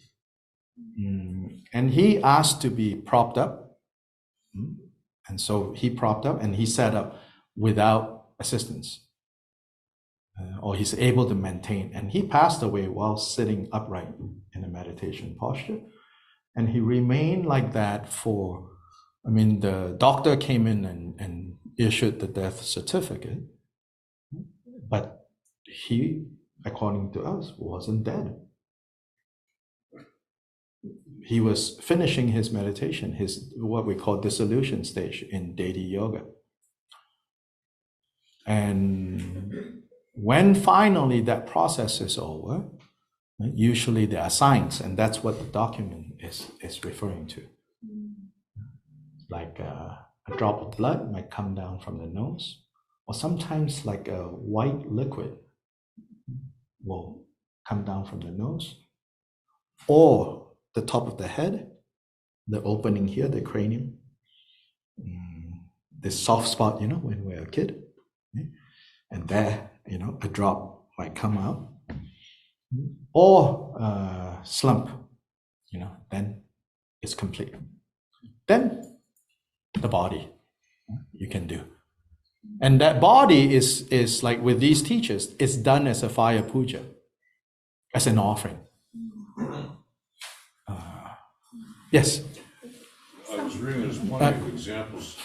And he asked to be propped up. And so he propped up and he sat up without assistance. Or he's able to maintain. And he passed away while sitting upright in a meditation posture. And he remained like that for, the doctor came in and issued the death certificate. But he, according to us, wasn't dead. He was finishing his meditation, his what we call dissolution stage in Deity Yoga. And when finally that process is over, usually there are signs, and that's what the document is referring to. Like a drop of blood might come down from the nose, or sometimes like a white liquid will come down from the nose, or the top of the head, the opening here, the cranium, this soft spot, when we're a kid, and there, a drop might come out, or slump, then it's complete. Then the body you can do. And that body is like with these teachers, it's done as a fire puja, as an offering. Yes? I was reading there's plenty of examples,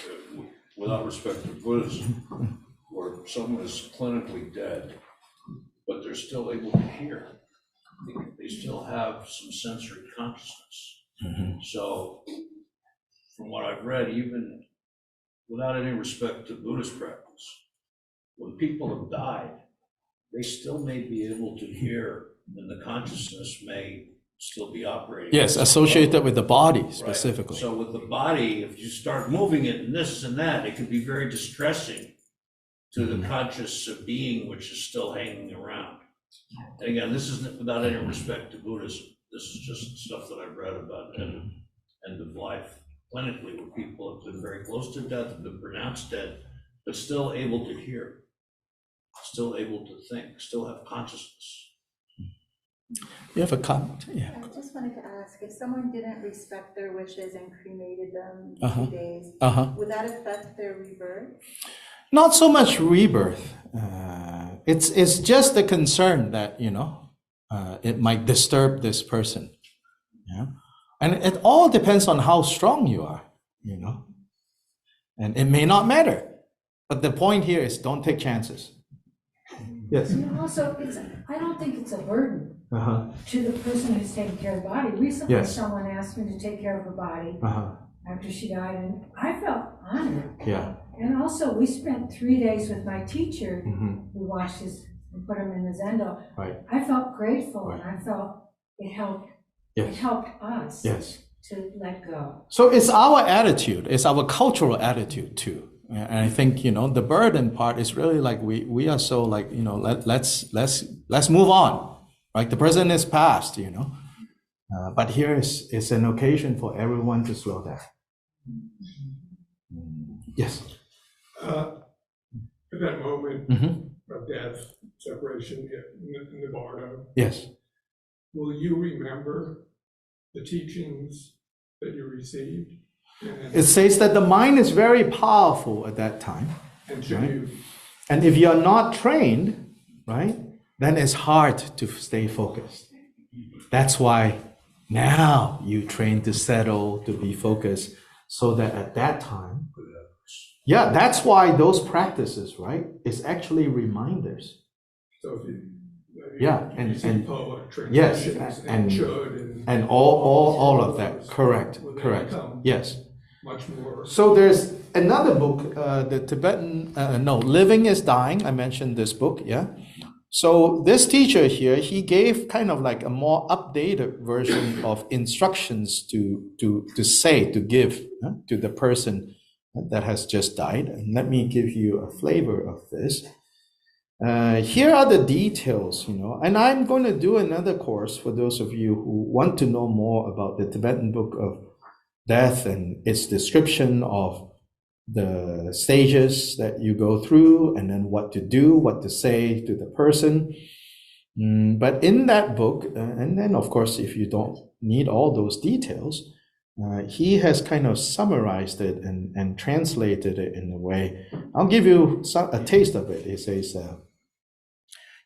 without respect to Buddhism, where someone is clinically dead, but they're still able to hear. They still have some sensory consciousness. So, from what I've read, even without any respect to Buddhist practice, when people have died, they still may be able to hear, and the consciousness may still be operating. Yes, associated with the body specifically. Right. So with the body, if you start moving it and this and that, it can be very distressing to the conscious being which is still hanging around. And again, this isn't without any respect to Buddhism. This is just stuff that I've read about end of life clinically, where people have been very close to death, have been pronounced dead, but still able to hear, still able to think, still have consciousness. You have a comment? Yeah. I just wanted to ask, if someone didn't respect their wishes and cremated them in 2 days, would that affect their rebirth? Not so much rebirth. It's just the concern that, it might disturb this person. Yeah. And it all depends on how strong you are, And it may not matter. But the point here is don't take chances. Yes. And also, I don't think it's a burden to the person who's taking care of the body. Recently, someone asked me to take care of her body after she died, and I felt honored. Yeah. And also, we spent 3 days with my teacher who watched and put them in the zendo. Right. I felt grateful, Right. and I felt it helped. Yes. It helped us Yes. to let go. So it's our attitude, it's our cultural attitude too. And I think, the burden part is really like we are so like, let's move on, right? The present is past, but here is an occasion for everyone to slow down. Yes. At that moment of death, separation in Nevada, Yes. will you remember the teachings that you received? It says that the mind is very powerful at that time. And should right? you? And if you're not trained, right, then it's hard to stay focused. That's why now you train to settle, to be focused, so that at that time, yeah, that's why those practices, right, is actually reminders. So if you, Yeah, you see and poet yes, transitions and should and all of that. Correct, will they correct. become Yes. much more. So there's another book, the Tibetan, Living is Dying. I mentioned this book, yeah. So this teacher here, he gave kind of like a more updated version of instructions to give to the person that has just died. And let me give you a flavor of this. Here are the details, and I'm going to do another course for those of you who want to know more about the Tibetan Book of Death and its description of the stages that you go through, and then what to do, what to say to the person. But in that book, and then of course, if you don't need all those details, he has kind of summarized it and translated it in a way. I'll give you a taste of it. It says,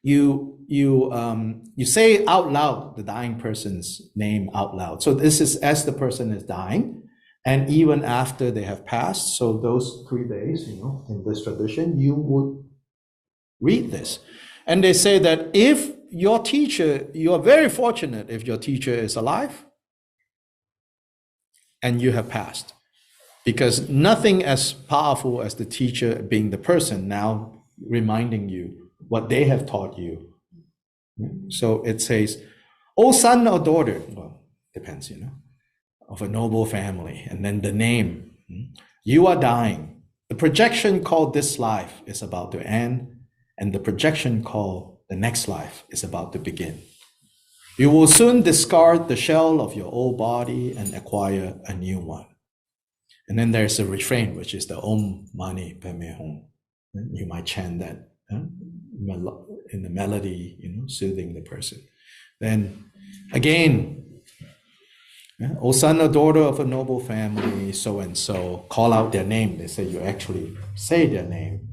you say out loud the dying person's name out loud. So this is as the person is dying, and even after they have passed. So those 3 days, in this tradition, you would read this. And they say that if your teacher, you are very fortunate if your teacher is alive and you have passed, because nothing as powerful as the teacher being the person now reminding you what they have taught you. So it says, "O son or daughter," well, depends, of a noble family, and then the name, "You are dying. The projection called this life is about to end, and the projection called the next life is about to begin. You will soon discard the shell of your old body and acquire a new one." And then there's a refrain, which is the Om Mani Padme Hum. You might chant that in the melody, soothing the person. Then again, "O son or daughter of a noble family, so and so," call out their name. They say you actually say their name.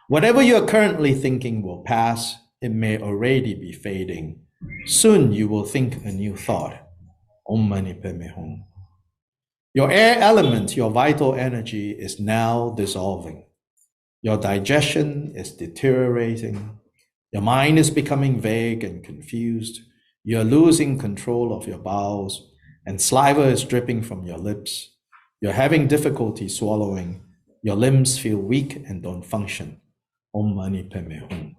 "Whatever you are currently thinking will pass. It may already be fading. Soon you will think a new thought. Om Mani Padme Hum. Your air element, your vital energy is now dissolving. Your digestion is deteriorating. Your mind is becoming vague and confused. You're losing control of your bowels, and saliva is dripping from your lips. You're having difficulty swallowing. Your limbs feel weak and don't function. Om Mani Padme Hum.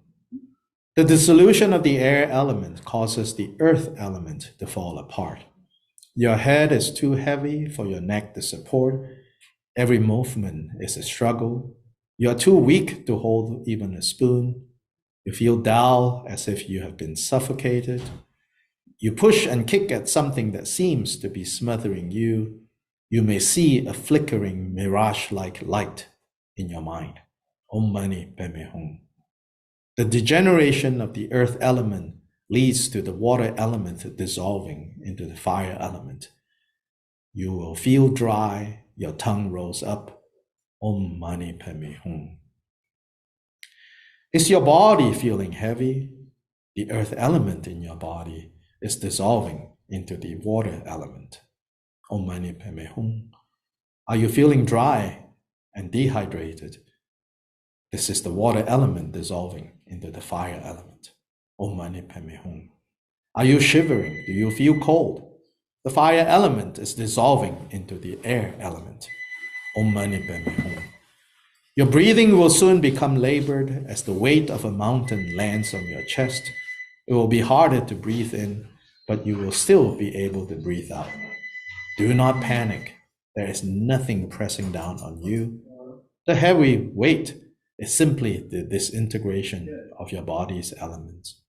The dissolution of the air element causes the earth element to fall apart. Your head is too heavy for your neck to support. Every movement is a struggle. You are too weak to hold even a spoon. You feel dull, as if you have been suffocated. You push and kick at something that seems to be smothering you. You may see a flickering mirage-like light in your mind. Om Mani Padme Hum. The degeneration of the earth element leads to the water element dissolving into the fire element. You will feel dry, your tongue rolls up. Om Mani Padme Hum. Is your body feeling heavy? The earth element in your body is dissolving into the water element. Om Mani Padme Hum. Are you feeling dry and dehydrated? This is the water element dissolving into the fire element. Om Mani Padme Hum. Are you shivering? Do you feel cold? The fire element is dissolving into the air element. Om Mani Padme Hum. Your breathing will soon become labored as the weight of a mountain lands on your chest. It will be harder to breathe in, but you will still be able to breathe out. Do not panic. There is nothing pressing down on you. The heavy weight is simply the disintegration of your body's elements.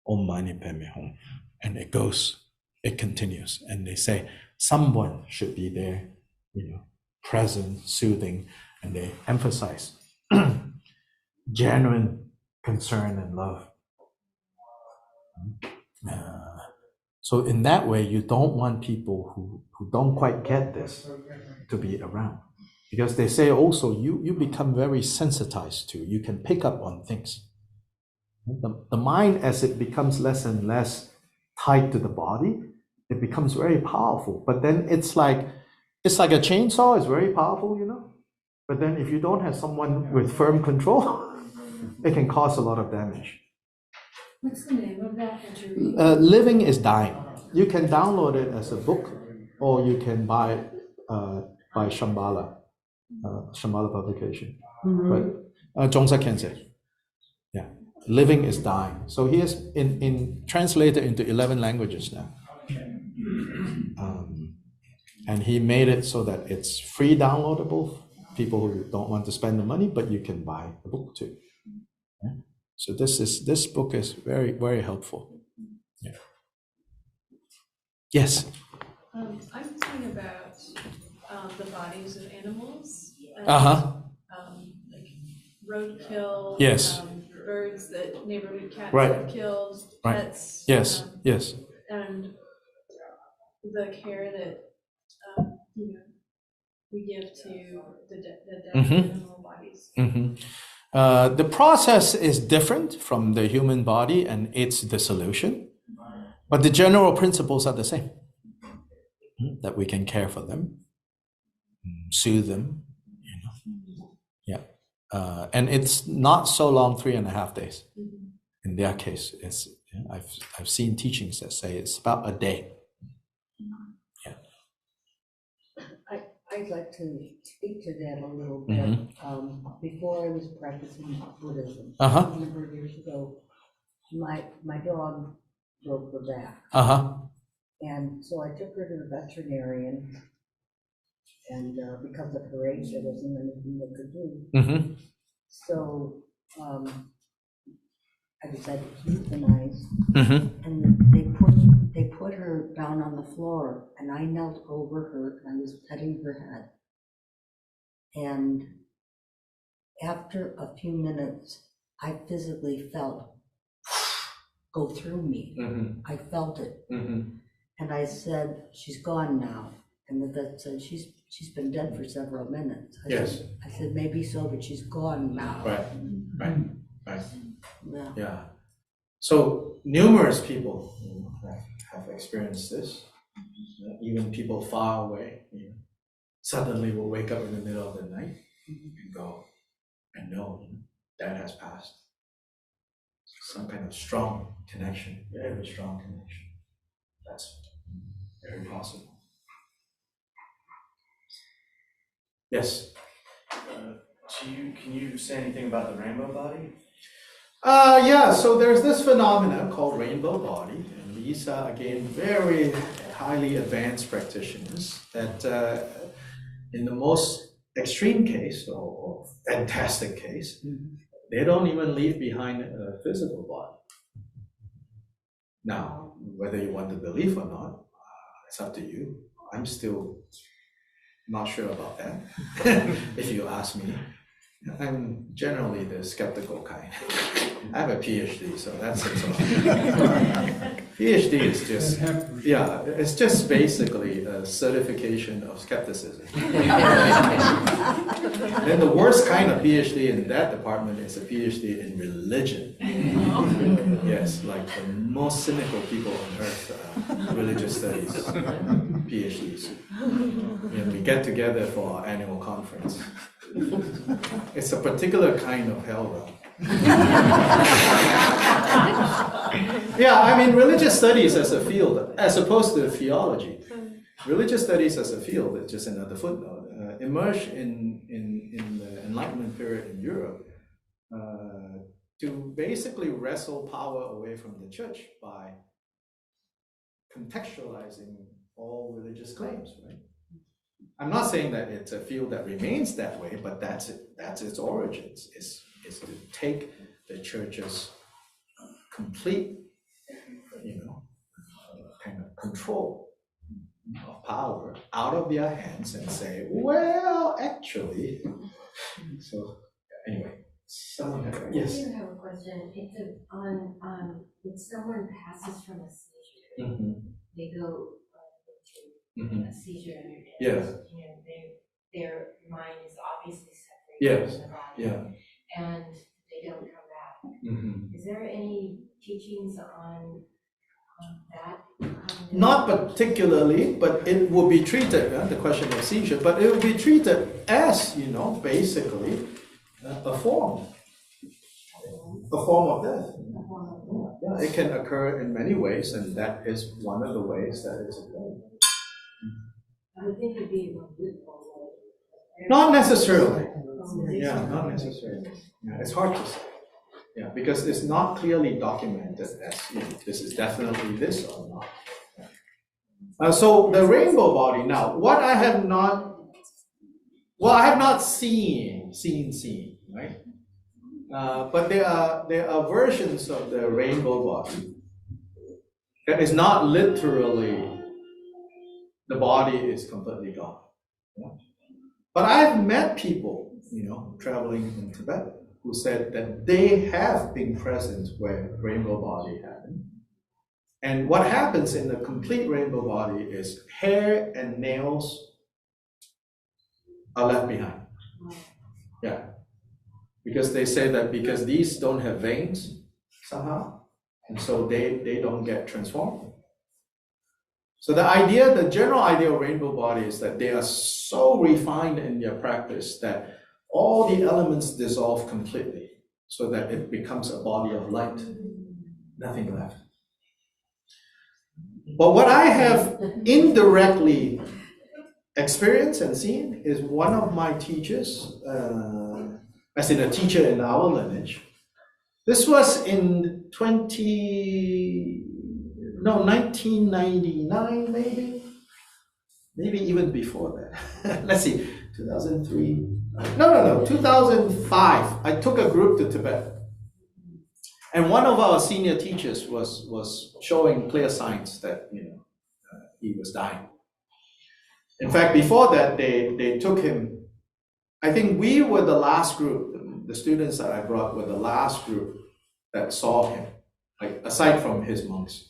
Om Mani Padme Hum. And it goes, it continues. And they say, someone should be there, present, soothing, and they emphasize genuine concern and love. So in that way, you don't want people who don't quite get this to be around. Because they say also, you become very sensitized to, you can pick up on things. The mind, as it becomes less and less tied to the body, it becomes very powerful. But then it's like a chainsaw, it's very powerful, But then if you don't have someone with firm control, it can cause a lot of damage. What's the name of that you're reading? Living is Dying. You can download it as a book, or you can buy it by Shambhala publication. But Zhongsa Kensei. Yeah. Living is Dying. So he is in translated into 11 languages now. And he made it so that it's free downloadable, people who don't want to spend the money, but you can buy the book too. Yeah? So this book is very, very helpful. Yeah. Yes. I'm thinking about the bodies of animals. Like roadkill. Yes. Birds that neighborhood cats Right. have killed. Right. Pets. Yes. Yes. And the care that we give to the dead animal bodies. The process is different from the human body and its dissolution, but the general principles are the same. That we can care for them, soothe them, Yeah. And it's not so long, 3.5 days. In their case, I've seen teachings that say it's about a day. I'd like to speak to that a little bit. Before I was practicing Buddhism, a number of years ago, my dog broke her back. And so I took her to the veterinarian, and because of her age, there wasn't anything they could do. So I decided to euthanize, and they put her down on the floor, and I knelt over her and I was petting her head. And after a few minutes, I physically felt go through me. I felt it, and I said, "She's gone now." And the vet said, "She's been dead for several minutes." I said, "Maybe so, but she's gone now." Right. Yeah. So numerous people have experienced this. Even people far away, suddenly will wake up in the middle of the night and go and know that has passed. Some kind of strong connection, very strong connection. That's very possible. Yes. Can you say anything about the rainbow body? Yeah, so there's this phenomenon called rainbow body, and these are, again, very highly advanced practitioners that in the most extreme case, or fantastic case, they don't even leave behind a physical body. Now, whether you want to believe or not, it's up to you. I'm still not sure about that, if you ask me. I'm generally the skeptical kind. I have a PhD, so that's it. PhD is just, it's just basically a certification of skepticism. Then the worst kind of PhD in that department is a PhD in religion. Yes, like the most cynical people on earth, religious studies, PhDs. We get together for our annual conference. It's a particular kind of hell realm. Yeah, I mean, religious studies as a field, as opposed to theology. Religious studies as a field is just another footnote. Immerse in the Enlightenment period in Europe, to basically wrestle power away from the church by contextualizing all religious claims, right? I'm not saying that it's a field that remains that way, but that's it. That's its origins, is to take the church's complete, kind of control of power out of their hands and say, well, actually. So anyway, someone had, yes. I do have a question. If someone passes from a seizure, they go into a seizure and yes. Their mind is obviously separated yes. from the body, yeah. and they don't come back. Is there any teachings on that? Not particularly, but it will be treated, the question of seizure, but it will be treated as, basically a form of death. Yeah, it can occur in many ways, and that is one of the ways that it's occurring. I would think it'd be not necessarily. Yeah, not necessarily. Yeah, it's hard to say. Yeah, because it's not clearly documented as this is definitely this or not. So the rainbow body now, what I have not, I have not seen, right? But there are versions of the rainbow body that is not literally the body is completely gone. Yeah? But I've met people, traveling in Tibet, who said that they have been present where rainbow body happened. And what happens in the complete rainbow body is hair and nails are left behind. Yeah. Because they say that because these don't have veins somehow, and so they don't get transformed. So the general idea of rainbow body is that they are so refined in their practice that all the elements dissolve completely so that it becomes a body of light, nothing left. But what I have indirectly experienced and seen is one of my teachers, as in a teacher in our lineage. This was in 1999 maybe even before that. Let's see, 2003. No, 2005. I took a group to Tibet. And one of our senior teachers was showing clear signs that he was dying. In fact, before that, they took him. I think we were the last group. The students that I brought were the last group that saw him, like aside from his monks,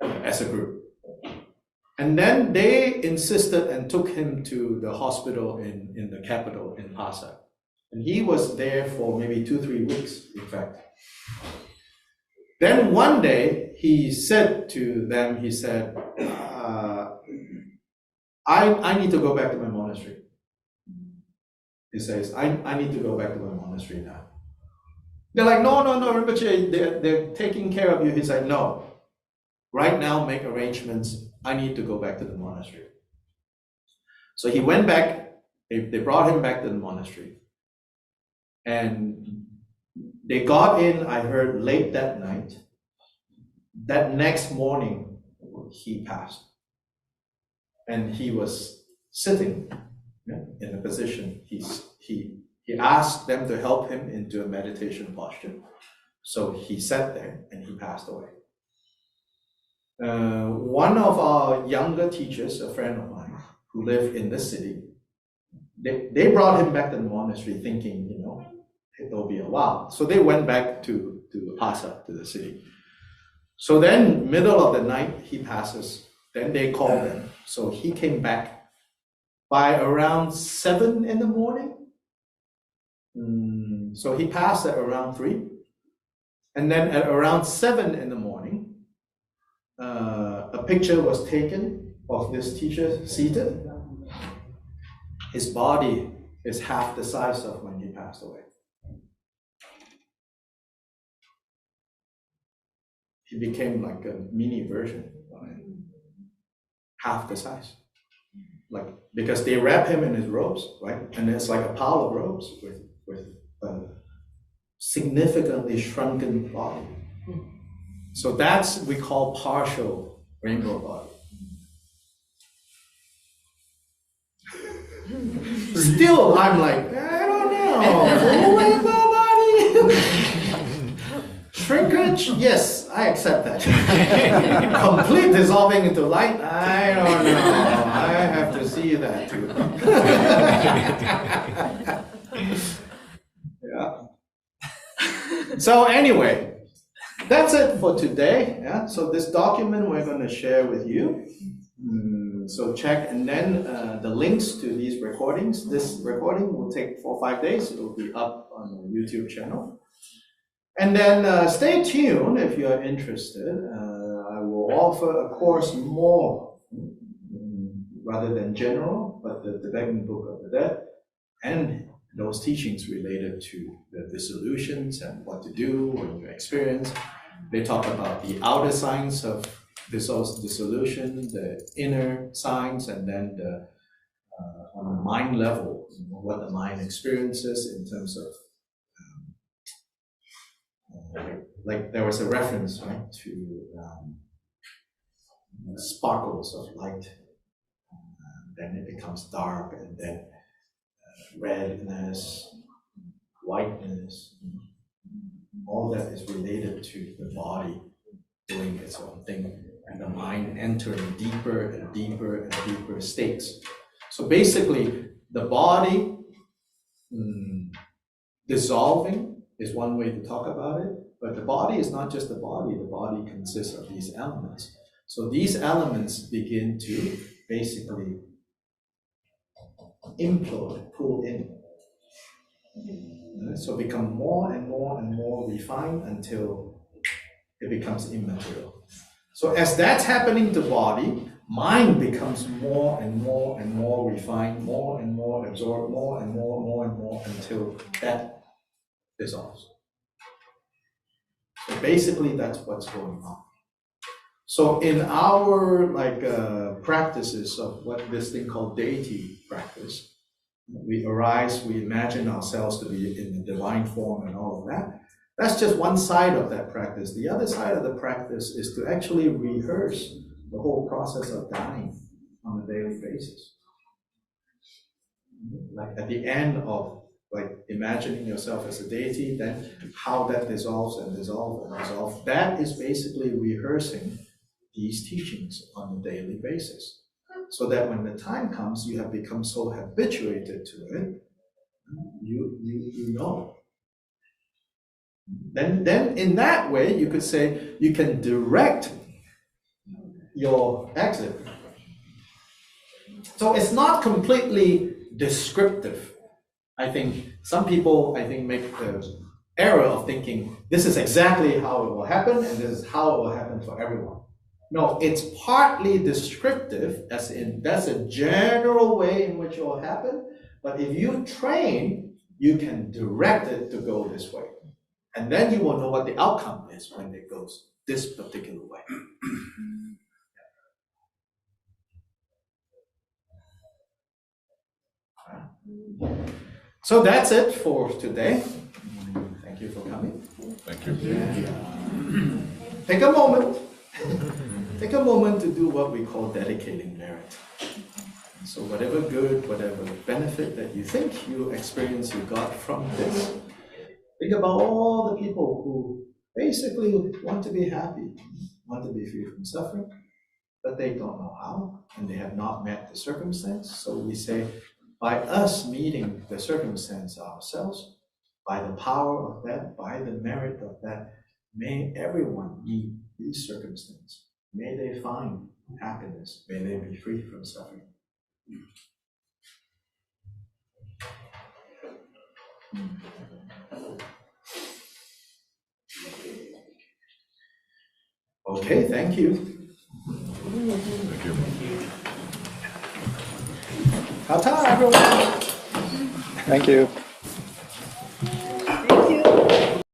as a group. And then they insisted and took him to the hospital in the capital, in Lhasa. And he was there for maybe 2-3 weeks, in fact. Then one day, he said to them, I need to go back to my monastery. He says, I need to go back to my monastery now. They're like, no, Rinpoche, they're taking care of you. He's like, no, right now make arrangements. I need to go back to the monastery. So he went back, they brought him back to the monastery. And they got in, I heard, late that night. That next morning, he passed. And he was sitting in a position. He asked them to help him into a meditation posture. So he sat there and he passed away. One of our younger teachers, a friend of mine, who lived in this city, they brought him back to the monastery thinking, it'll be a while. So they went back to Lhasa, to the city. So then, middle of the night, he passes. Then they called him. So he came back by around 7 in the morning. So he passed at around 3. And then at around 7 in the morning, a picture was taken of this teacher seated. His body is half the size of when he passed away. He became like a mini version, half the size. like, because they wrap him in his robes, right? And it's like a pile of robes with significantly shrunken body. So that's we call partial rainbow body. Still, I'm like, I don't know, full rainbow body? Shrinkage? Yes, I accept that. Complete dissolving into light? I don't know. I have to see that too. Yeah. So anyway, that's it for today. Yeah. So this document we're going to share with you. So check, and then the links to these recordings. This recording will take 4 or 5 days. It will be up on the YouTube channel. And then stay tuned if you're interested. I will offer a course more, rather than general, but the Tibetan Book of the Dead, and those teachings related to the dissolutions and what to do when you experience. They talk about the outer signs of dissolution, the inner signs, and then the on the mind level, what the mind experiences in terms of like there was a reference, right, to sparkles of light, then it becomes dark, and then redness, whiteness, all that is related to the body doing its own thing, and the mind entering deeper and deeper and deeper states. So basically, the body dissolving is one way to talk about it, but the body is not just the body consists of these elements. So these elements begin to basically implode, pull in. So become more and more and more refined until it becomes immaterial. So as that's happening to body, mind becomes more and more and more refined, more and more absorbed, more and more until that dissolves. So basically that's what's going on. So in our practices of what this thing called deity practice, we arise, we imagine ourselves to be in the divine form and all of that. That's just one side of that practice. The other side of the practice is to actually rehearse the whole process of dying on a daily basis. Like at the end of imagining yourself as a deity, then how that dissolves and dissolves and dissolves. That is basically rehearsing these teachings on a daily basis. So that when the time comes, you have become so habituated to it, you know. Then in that way, you could say you can direct your exit. So it's not completely descriptive. I think some people, make the error of thinking this is exactly how it will happen and this is how it will happen for everyone. No, it's partly descriptive, as in that's a general way in which it will happen, but if you train, you can direct it to go this way. And then you will know what the outcome is when it goes this particular way. So that's it for today. Thank you for coming. Thank you. Take a moment. Take a moment to do what we call dedicating merit. So whatever good, whatever benefit that you think you experience, you got from this, think about all the people who basically want to be happy, want to be free from suffering, but they don't know how, and they have not met the circumstance. So we say, by us meeting the circumstance ourselves, by the power of that, by the merit of that, may everyone meet these circumstances. May they find happiness. May they be free from suffering. Okay, thank you. Thank you. Ta-ta, everyone. Thank you.